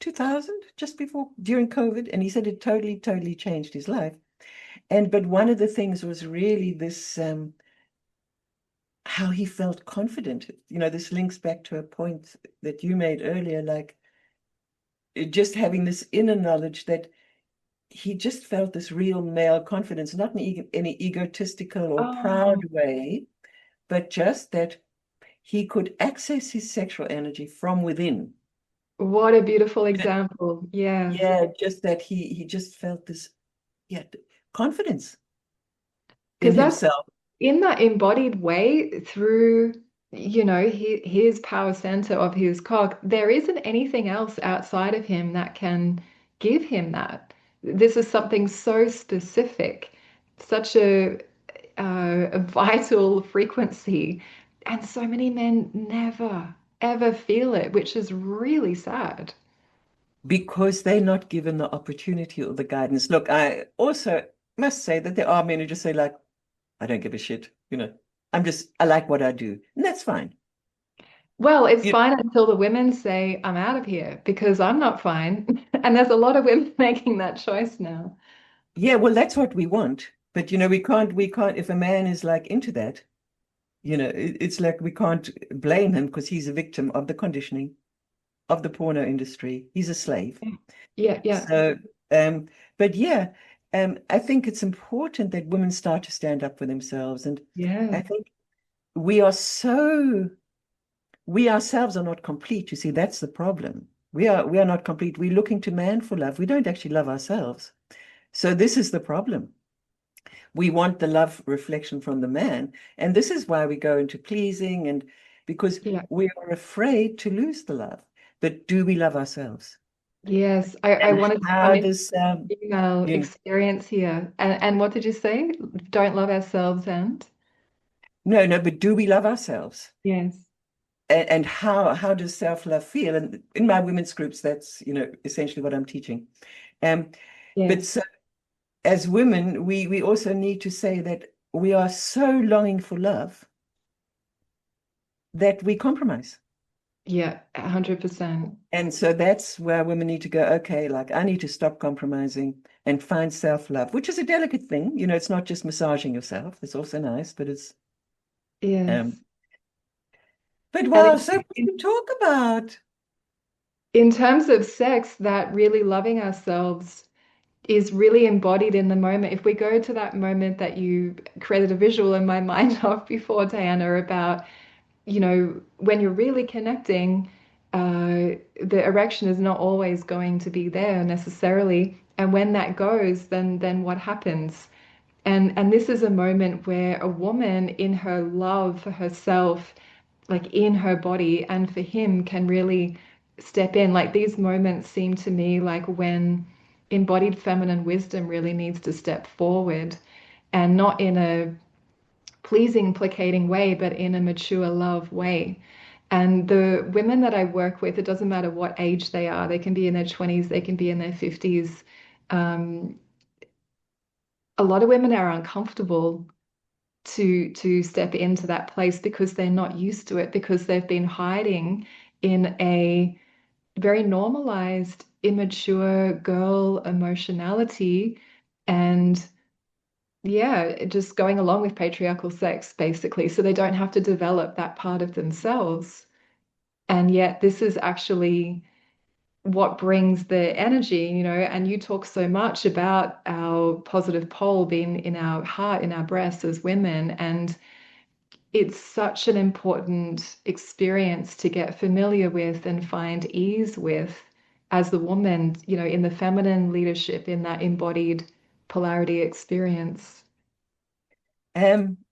2000, just before, during COVID, and he said it totally, totally changed his life. But one of the things was really this, how he felt confident. This links back to a point that you made earlier, like just having this inner knowledge that he just felt this real male confidence, not in any egotistical or Oh, proud way, but just that he could access his sexual energy from within. what a beautiful example. Yes. Yeah, just that he just felt this, yeah, confidence in Because that's himself. in that embodied way through, his power center of his cock, there isn't anything else outside of him that can give him that. This is something so specific, such a vital frequency. And so many men never, ever feel it, which is really sad. Because they're not given the opportunity or the guidance. Look, I also must say that there are men who just say, like, I don't give a shit. I like what I do. And that's fine. Well, it's You, fine until the women say, I'm out of here because I'm not fine. And there's a lot of women making that choice now. yeah, well, that's what we want. But we can't, if a man is like into that, it's like we can't blame him because he's a victim of the conditioning of the porno industry. He's a slave. Yeah, yeah, So, but yeah, I think it's important that women start to stand up for themselves. And I yeah, think we are so, we ourselves are not complete. You see, that's the problem. We are not complete. We're looking to man for love. We don't actually love ourselves. So this is the problem. We want the love reflection from the man. And this is why we go into pleasing, and because yeah. we are afraid to lose the love. But do we love ourselves? Yes. I And wanted to come how in does female you know, experience here. And what did you say? Don't love ourselves and? no, no, but do we love ourselves? Yes. And how does self-love feel? And in my women's groups, that's essentially what I'm teaching. Um, but Yes. so as women, we also need to say that we are so longing for love that we compromise. Yeah, 100%. And so that's where women need to go, okay, like I need to stop compromising and find self-love, which is a delicate thing. It's not just massaging yourself. It's also nice, but it's um Yes. but And wow, so much to talk about. in terms of sex, that really loving ourselves is really embodied in the moment. If we go to that moment that you created a visual in my mind of before, Diana, about, when you're really connecting, the erection is not always going to be there necessarily. And when that goes, then what happens? And this is a moment where a woman in her love for herself, like in her body and for him, can really step in. Like these moments seem to me like when embodied feminine wisdom really needs to step forward, and not in a pleasing, placating way, but in a mature love way. And the women that I work with, it doesn't matter what age they are, they can be in their 20s, they can be in their 50s. Um, a lot of women are uncomfortable to step into that place because they're not used to it, because they've been hiding in a very normalized, immature girl emotionality. And yeah, just going along with patriarchal sex, basically, so they don't have to develop that part of themselves. And yet, this is actually what brings the energy, and you talk so much about our positive pole being in our heart, in our breasts as women. And it's such an important experience to get familiar with and find ease with as the woman, in the feminine leadership, in that embodied polarity experience.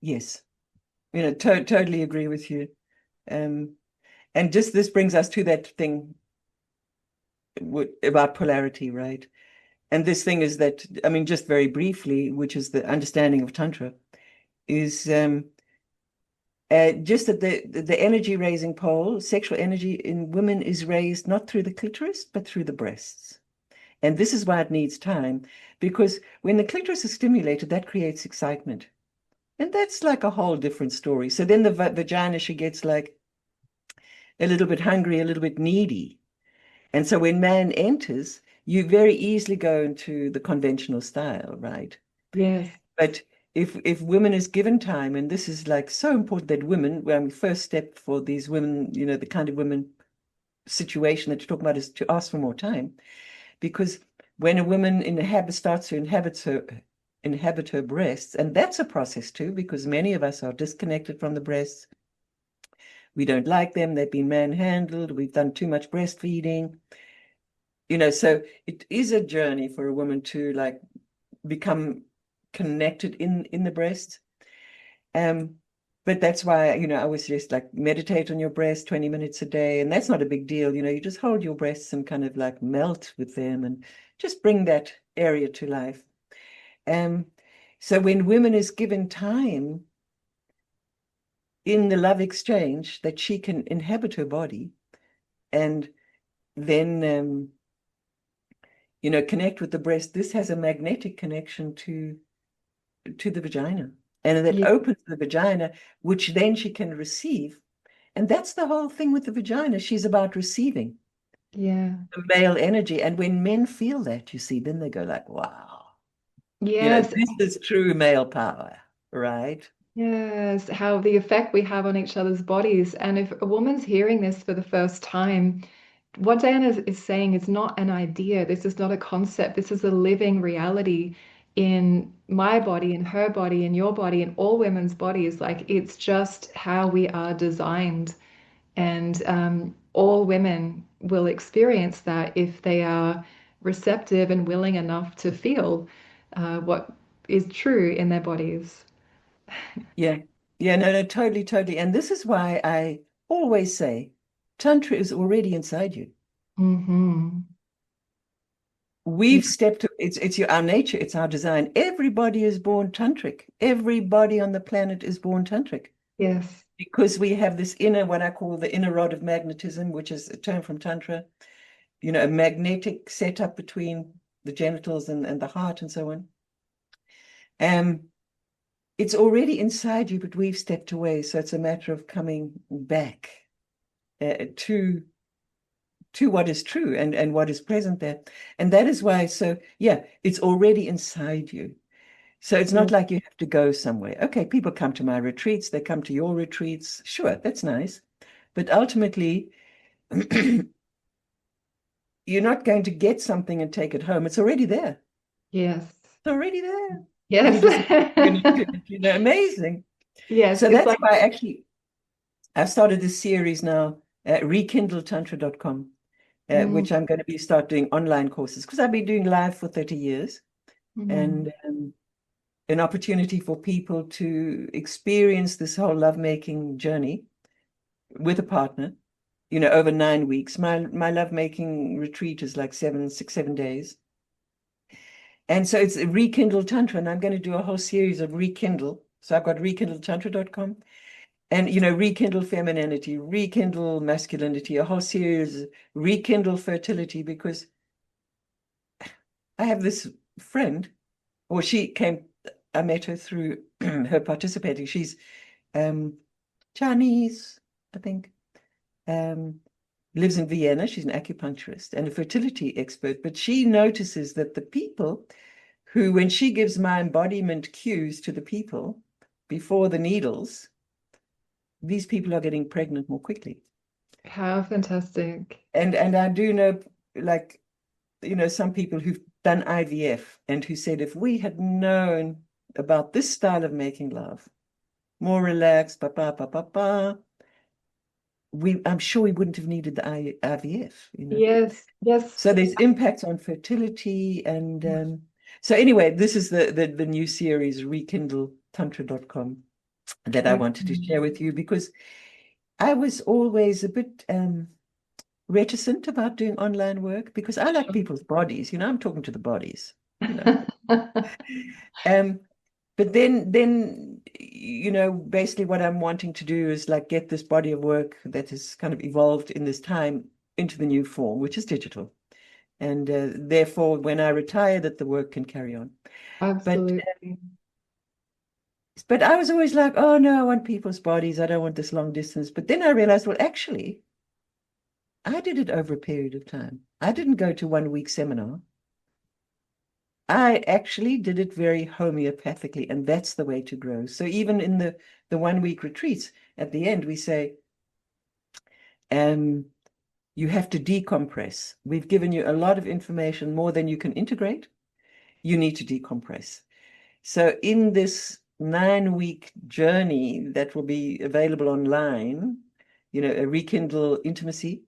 Yes, totally agree with you. Um, and just this brings us to that thing about polarity, right? And this thing is that, I mean, just very briefly, which is the understanding of Tantra, is just that the energy raising pole, sexual energy in women is raised not through the clitoris, but through the breasts. And this is why it needs time, because when the clitoris is stimulated, that creates excitement. And that's like a whole different story. So then the vagina, she gets like a little bit hungry, a little bit needy. And so when man enters, you very easily go into the conventional style, right? Yes. But if women is given time, and this is like so important that women, when we first step for these women, the kind of women situation that you're talking about is to ask for more time, because when a woman starts to inhabit her breasts, and that's a process too, because many of us are disconnected from the breasts. We don't like them. They've been manhandled. We've done too much breastfeeding. So it is a journey for a woman to like become connected in the breast. But that's why, I always just like meditate on your breast 20 minutes a day. And that's not a big deal. You just hold your breasts and kind of like melt with them and just bring that area to life. So when women is given time in the love exchange that she can inhabit her body and then connect with the breast, this has a magnetic connection to the vagina. And that Yeah. opens the vagina, which then she can receive. And that's the whole thing with the vagina. She's about receiving Yeah. the male energy. And when men feel that, you see, then they go like, wow, Yes. this is true male power, right? Yes. How the effect we have on each other's bodies. And if a woman's hearing this for the first time, what Diana is saying is not an idea. This is not a concept. This is a living reality in my body, in her body, in your body, in all women's bodies. Like it's just how we are designed. And all women will experience that if they are receptive and willing enough to feel what is true in their bodies. Yeah. Yeah, no, no, totally, totally. And this is why I always say Tantra is already inside you. Hmm. Yeah. We've stepped, it's our nature, it's our design. Everybody is born tantric. Everybody on the planet is born tantric Yes. because we have this inner, what I call the inner rod of magnetism, which is a term from Tantra, a magnetic setup between the genitals and the heart and so on. It's already inside you, but we've stepped away. So it's a matter of coming back to what is true and what is present there. And that is why, so yeah, it's already inside you. So it's Yeah. not like you have to go somewhere. Okay, people come to my retreats, they come to your retreats. Sure, that's nice. But ultimately, you're not going to get something and take it home. It's already there. Yes. It's already there. You Yes. just going to do it, amazing. Yes. So It's that's like, why I've started this series now at rekindletantra.com, mm, which I'm going to start doing online courses because I've been doing live for 30 years mm, and an opportunity for people to experience this whole lovemaking journey with a partner, over 9 weeks. My lovemaking retreat is like 7 days. And so it's Rekindle Tantra, and I'm going to do a whole series of Rekindle. So I've got rekindletantra.com and, rekindle femininity, rekindle masculinity, a whole series, rekindle fertility, because I have this friend, or I met her through her participating. She's Chinese, I think, um, lives in Vienna. She's an acupuncturist and a fertility expert, but she notices that the people who, when she gives my embodiment cues to the people before the needles, these people are getting pregnant more quickly. How fantastic. And I do know, like, some people who've done IVF and who said, if we had known about this style of making love, more relaxed, I'm sure we wouldn't have needed the IVF. Yes, yes. So there's impacts on fertility. And so anyway, this is the new series, rekindletantra.com, that I wanted to share with you, because I was always a bit reticent about doing online work, because I like people's bodies. I'm talking to the bodies. Um, but then basically what I'm wanting to do is like get this body of work that has kind of evolved in this time into the new form, which is digital. And therefore, when I retire, that the work can carry on. Absolutely. But I was always like, oh no, I want people's bodies. I don't want this long distance. But then I realized, well, actually, I did it over a period of time. I didn't go to 1 week seminar. I actually did it very homeopathically, and that's the way to grow. So even in the 1 week retreats, at the end, we say, you have to decompress. We've given you a lot of information, more than you can integrate. You need to decompress. So in this 9-week journey that will be available online, a Rekindle Intimacy,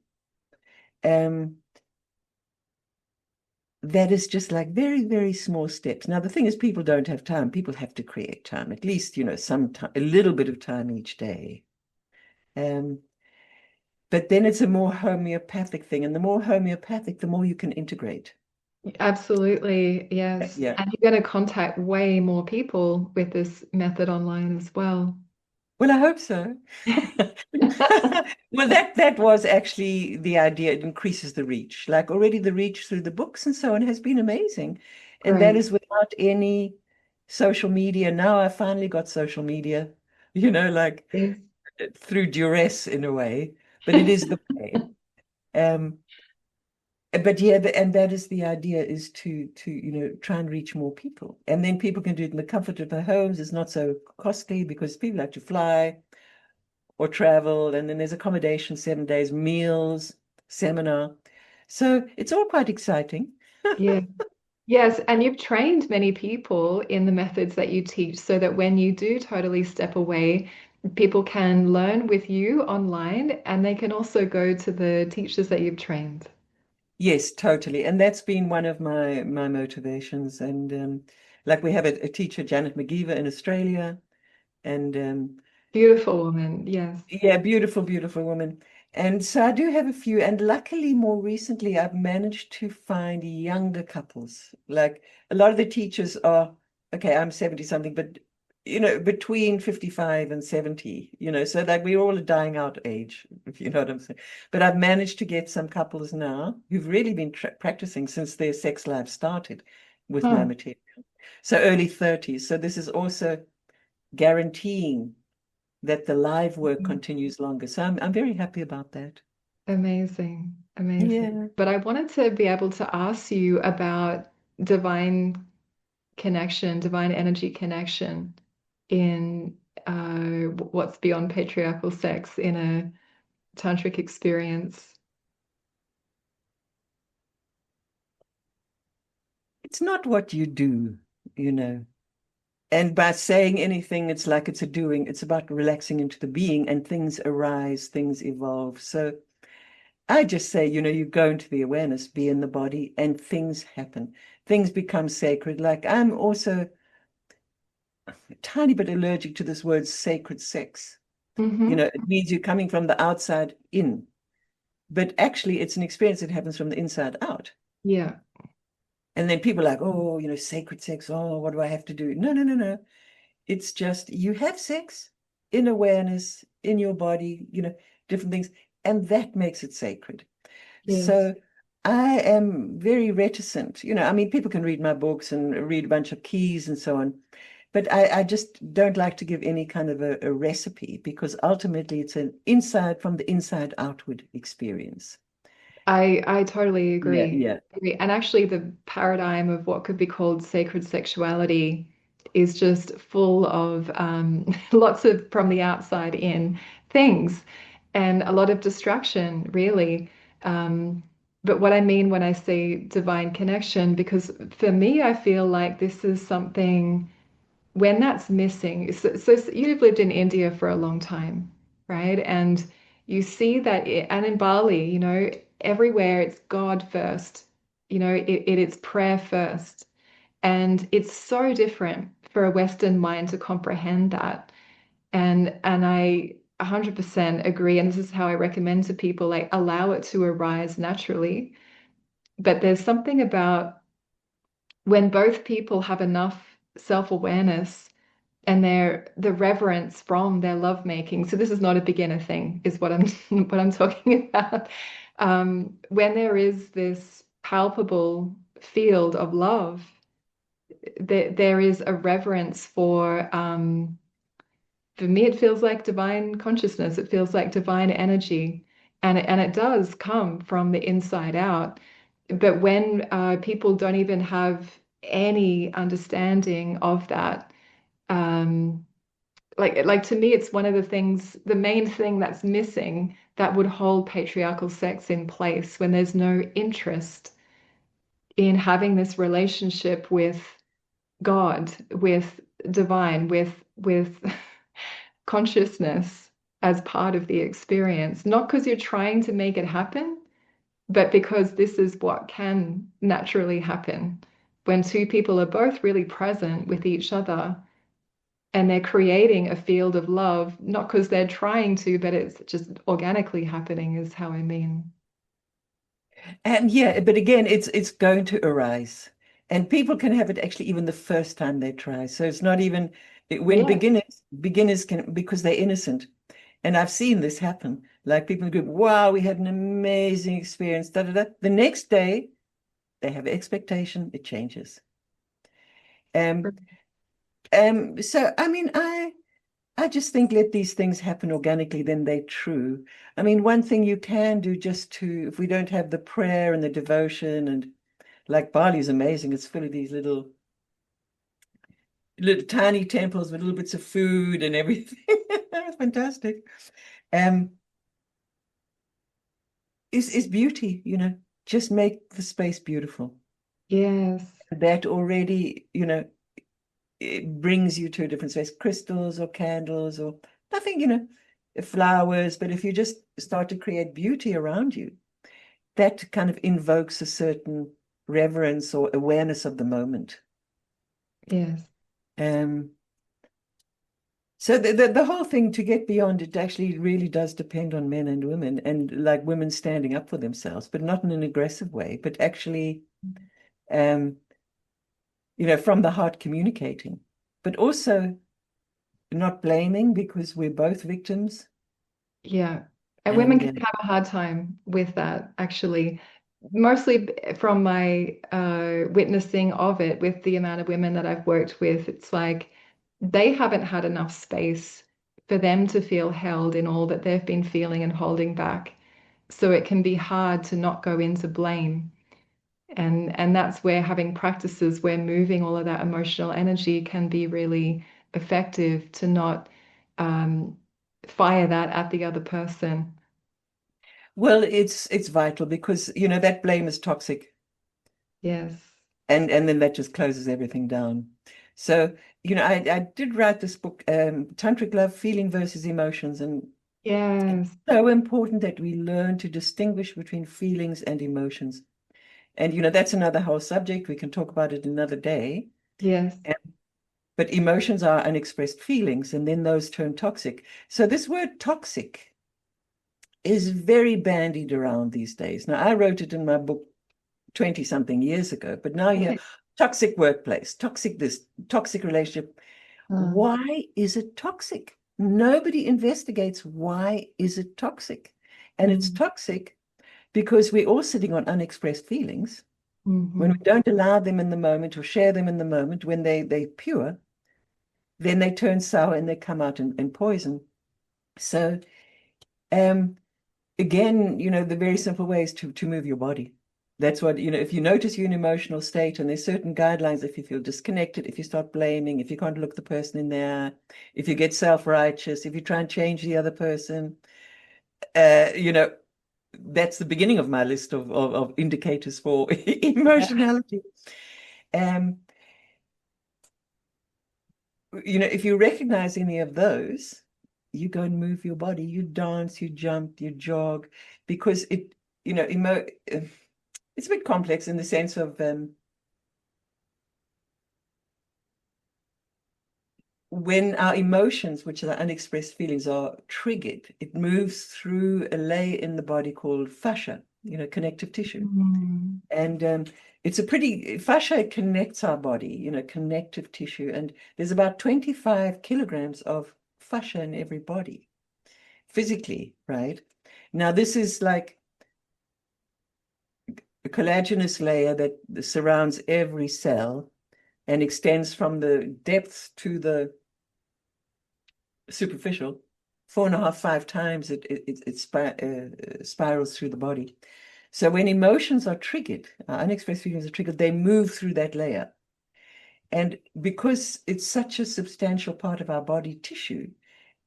that is just like very, very small steps. Now, the thing is, people don't have time. People have to create time, at least, some time, a little bit of time each day. But then it's a more homeopathic thing. And the more homeopathic, the more you can integrate. Absolutely, yes. Yeah. And you're going to contact way more people with this method online as well. Well, I hope so. Well, that was actually the idea. It increases the reach. Like already the reach through the books and so on has been amazing. And that Great. is without any social media. Now I finally got social media, like Yes. through duress in a way, but it is the way. Um, but yeah, and that is the idea, is to try and reach more people. And then people can do it in the comfort of their homes. It's not so costly because people have to fly or travel, and then there's accommodation, 7 days, meals, seminar. So it's all quite exciting. Yeah. Yes, and you've trained many people in the methods that you teach so that when you do totally step away, people can learn with you online and they can also go to the teachers that you've trained. Yes, totally. And that's been one of my motivations. And like we have a teacher, Janet McGeever in Australia, and Beautiful woman. Yes. yeah, beautiful, beautiful woman. And so I do have a few, and luckily more recently I've managed to find younger couples. Like a lot of the teachers are, okay, I'm 70 something, but between 55 and 70, so like we're all a dying out age, if you know what I'm saying. But I've managed to get some couples now who've really been practicing since their sex life started with my Huh. material. So early 30s. So this is also guaranteeing that the live work continues longer. So I'm very happy about that. Amazing. Amazing. Yeah. But I wanted to be able to ask you about divine connection, divine energy connection in what's beyond patriarchal sex in a tantric experience. It's not what you do, you know. And by saying anything, it's like it's a doing. It's about relaxing into the being, and things arise, things evolve. So I just say, you go into the awareness, be in the body, and things happen. Things become sacred. Like I'm also a tiny bit allergic to this word sacred sex. Mm-hmm. It means you're coming from the outside in. But actually, it's an experience that happens from the inside out. Yeah. And then people are like, oh, sacred sex. Oh, what do I have to do? No, no, no, no. It's just you have sex in awareness, in your body, different things. And that makes it sacred. Yes. So I am very reticent. I mean, people can read my books and read a bunch of keys and so on. But I just don't like to give any kind of a recipe, because ultimately it's an inside from the inside outward experience. I totally Yeah, agree. yeah. And actually, the paradigm of what could be called sacred sexuality is just full of lots of from the outside in things and a lot of distraction, really. But what I mean when I say divine connection, because for me, I feel like this is something when that's missing. So you've lived in India for a long time, right? And you see that, and in Bali, everywhere it's God first, it's prayer first. And it's so different for a Western mind to comprehend that. And I 100% agree. And this is how I recommend to people, like allow it to arise naturally. But there's something about when both people have enough self-awareness and the reverence from their lovemaking. So this is not a beginner thing, is what I'm what I'm talking about. When there is this palpable field of love, there is a reverence for me, it feels like divine consciousness. It feels like divine energy, and it does come from the inside out. But when people don't even have any understanding of that, um, like to me, it's one of the things, the main thing that's missing that would hold patriarchal sex in place when there's no interest in having this relationship with God, with divine, with consciousness as part of the experience, not because you're trying to make it happen, but because this is what can naturally happen when two people are both really present with each other and they're creating a field of love, not because they're trying to, but it's just organically happening, is how I mean. And yeah, but again, it's going to arise. And people can have it actually even the first time they try. So it's not even when Yes. beginners can, because they're innocent. And I've seen this happen. Like people in the group, wow, we had an amazing experience. Da, da, da. The next day, they have expectation, it changes. Um, so I mean, I just think let these things happen organically, then they're true. I mean, one thing you can do just to, if we don't have the prayer and the devotion, and like Bali is amazing, it's full of these little tiny temples with little bits of food and everything. It's fantastic. Um, is beauty, just make the space beautiful. Yes. That already, it brings you to a different space. Crystals or candles or nothing, flowers. But if you just start to create beauty around you, that kind of invokes a certain reverence or awareness of the moment. Yes. Um, so the whole thing to get beyond it actually really does depend on men and women, and like women standing up for themselves, but not in an aggressive way, but actually um, from the heart communicating, but also not blaming because we're both victims. Yeah. And women And can have a hard time with that, actually, mostly from my witnessing of it with the amount of women that I've worked with. It's like they haven't had enough space for them to feel held in all that they've been feeling and holding back. So it can be hard to not go into blame. And that's where having practices where moving all of that emotional energy can be really effective to not um, fire that at the other person. well, it's vital because that blame is toxic, Yes. and then that just closes everything down. So I did write this book, Tantric Love, Feeling versus Emotions, and Yes. so important that we learn to distinguish between feelings and emotions. And that's another whole subject. We can talk about it another day. Yes. But emotions are unexpressed feelings, and then those turn toxic. So this word toxic is very bandied around these days. Now, I wrote it in my book 20 something years ago, but now you hear toxic workplace, toxic this, toxic relationship. Mm, Why is it toxic? Nobody investigates why is it toxic. And it's mm, toxic because we're all sitting on unexpressed feelings. When we mhm. don't allow them in the moment or share them in the moment, when they're pure, then they turn sour and they come out in poison. So um, again, the very simple way is to move your body. That's what, if you notice you're in an emotional state and there's certain guidelines, if you feel disconnected, if you start blaming, if you can't look the person in there, if you get self-righteous, if you try and change the other person, uh, you know, that's the beginning of my list of indicators for emotionality. Um, if you recognize any of those, you go and move your body, you dance, you jump, you jog, because it's a bit complex in the sense of when our emotions, which are unexpressed feelings, are triggered, it moves through a layer in the body called fascia, connective tissue. Mm. And it's a pretty, fascia connects our body, connective tissue. And there's about 25 kilograms of fascia in every body, physically, right? Now, this is like a collagenous layer that surrounds every cell and extends from the depths to the superficial. 4.5, 5 times it spirals through the body. So when emotions are triggered, unexpressed feelings are triggered, they move through that layer. And because it's such a substantial part of our body tissue,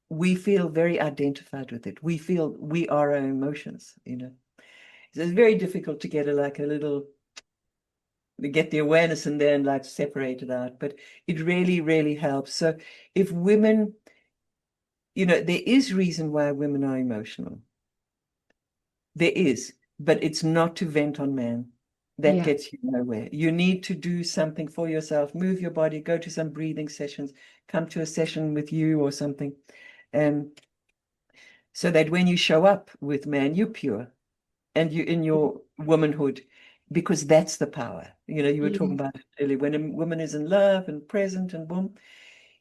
we feel very identified with it. We feel we are our emotions, So it's very difficult to get get the awareness and then like separate it out. But it really, really helps. So if women, there is reason why women are emotional. There is, but it's not to vent on man. That Yeah. gets you nowhere. You need to do something for yourself, move your body, go to some breathing sessions, come to a session with you or something. Um, so that when you show up with man, you're pure and you in your womanhood, because that's the power. You were talking Yeah. about it earlier. When a woman is in love and present and boom,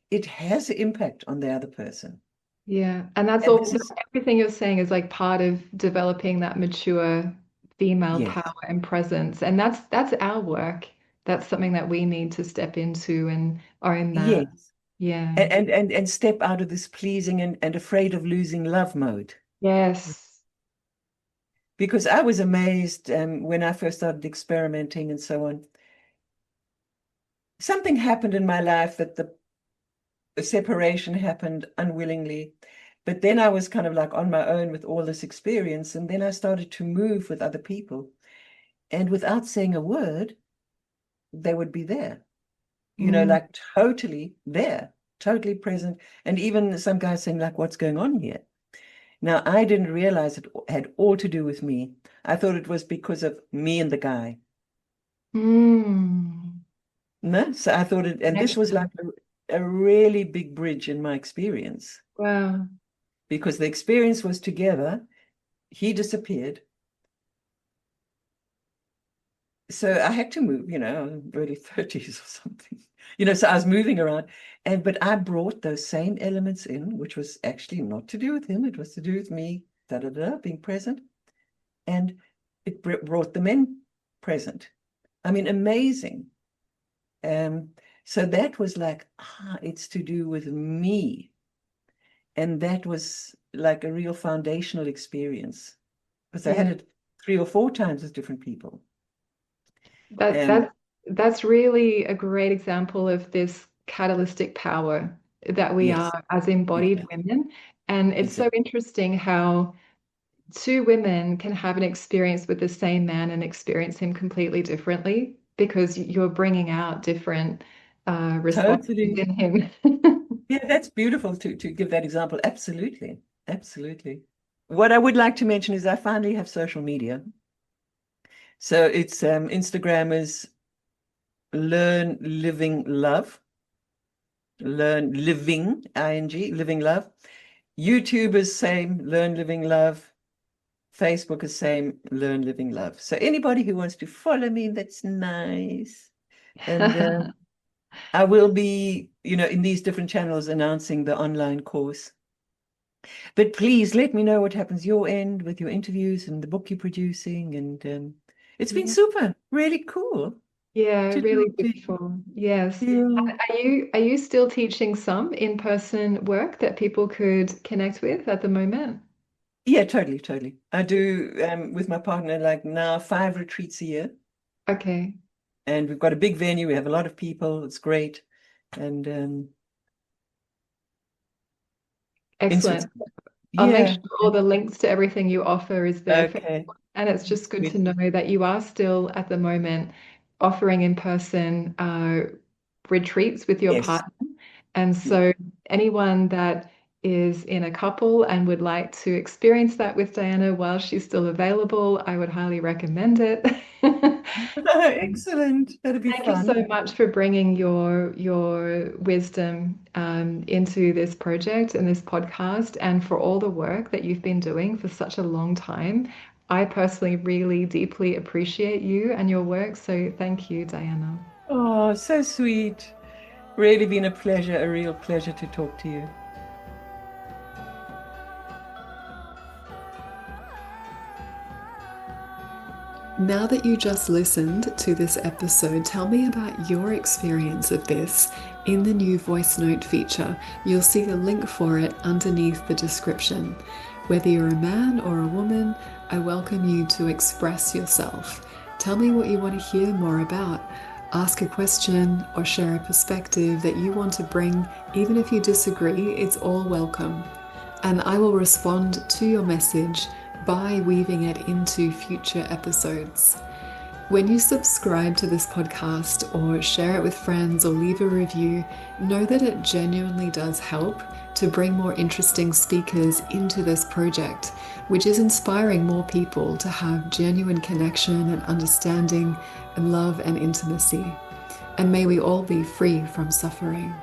it has an impact on the other person. Yeah. And that's And all, this is, everything you're saying is like part of developing that mature female yes, power and presence. And that's our work. That's something that we need to step into and own that. yes. Yeah. And step out of this pleasing and afraid of losing love mode. Yes. Because I was amazed when I first started experimenting and so on. Something happened in my life that the separation happened unwillingly. But then I was kind of like on my own with all this experience. And then I started to move with other people. And without saying a word, they would be there, Mm. like totally there, totally present. And even some guys saying, like, what's going on here? Now, I didn't realize it had all to do with me. I thought it was because of me and the guy. Mm. No, so I thought it, and this was like Connection. a really big bridge in my experience, Wow. because the experience was together. He disappeared. So I had to move, early 30s or something. So I was moving around. But I brought those same elements in, which was actually not to do with him. It was to do with me, being present. And it brought the men present. I mean, amazing. Um, so that was like, it's to do with me. And that was like a real foundational experience, because I Yeah. had it 3 or 4 times with different people. That Um, that that's really a great example of this catalytic power that we yes, are as embodied exactly, women. And it's so exactly. interesting how two women can have an experience with the same man and experience him completely differently because you're bringing out different responses Totally. in him. Yeah, that's beautiful to give that example. Absolutely. Absolutely. What I would like to mention is I finally have social media. So it's Instagram is Learn Living Love. Learn Living, ing, Living Love. YouTube is same, Learn Living Love. Facebook is same, Learn Living Love. So anybody who wants to follow me, that's nice. And I will be, in these different channels announcing the online course. But please let me know what happens your end with your interviews and the book you're producing. And it's been Yeah. super, really cool Yeah, to really talk to beautiful. Yes. you. Are you still teaching some in-person work that people could connect with at the moment? Yeah, totally, totally. I do with my partner like now 5 retreats a year, Okay, and we've got a big venue. We have a lot of people. It's great, and in excellent. Switzerland. I'll make Yeah. sure all the links to everything you offer is there for Okay. everyone. And it's just good to Sweet. know that you are still at the moment offering in-person retreats with your Yes. partner. And Yeah. so anyone that is in a couple and would like to experience that with Diana while she's still available, I would highly recommend it. Excellent. That'll be Thank you so fun. much for bringing your wisdom into this project and this podcast, and for all the work that you've been doing for such a long time. I personally really deeply appreciate you and your work, so thank you, Diana. Oh, so sweet. Really been a pleasure, a real pleasure to talk to you. Now that you just listened to this episode, tell me about your experience of this in the new voice note feature. You'll see the link for it underneath the description. Whether you're a man or a woman, I welcome you to express yourself. Tell me what you want to hear more about. Ask a question or share a perspective that you want to bring. Even if you disagree, it's all welcome. And I will respond to your message by weaving it into future episodes. When you subscribe to this podcast or share it with friends or leave a review, know that it genuinely does help to bring more interesting speakers into this project, which is inspiring more people to have genuine connection and understanding and love and intimacy. And may we all be free from suffering.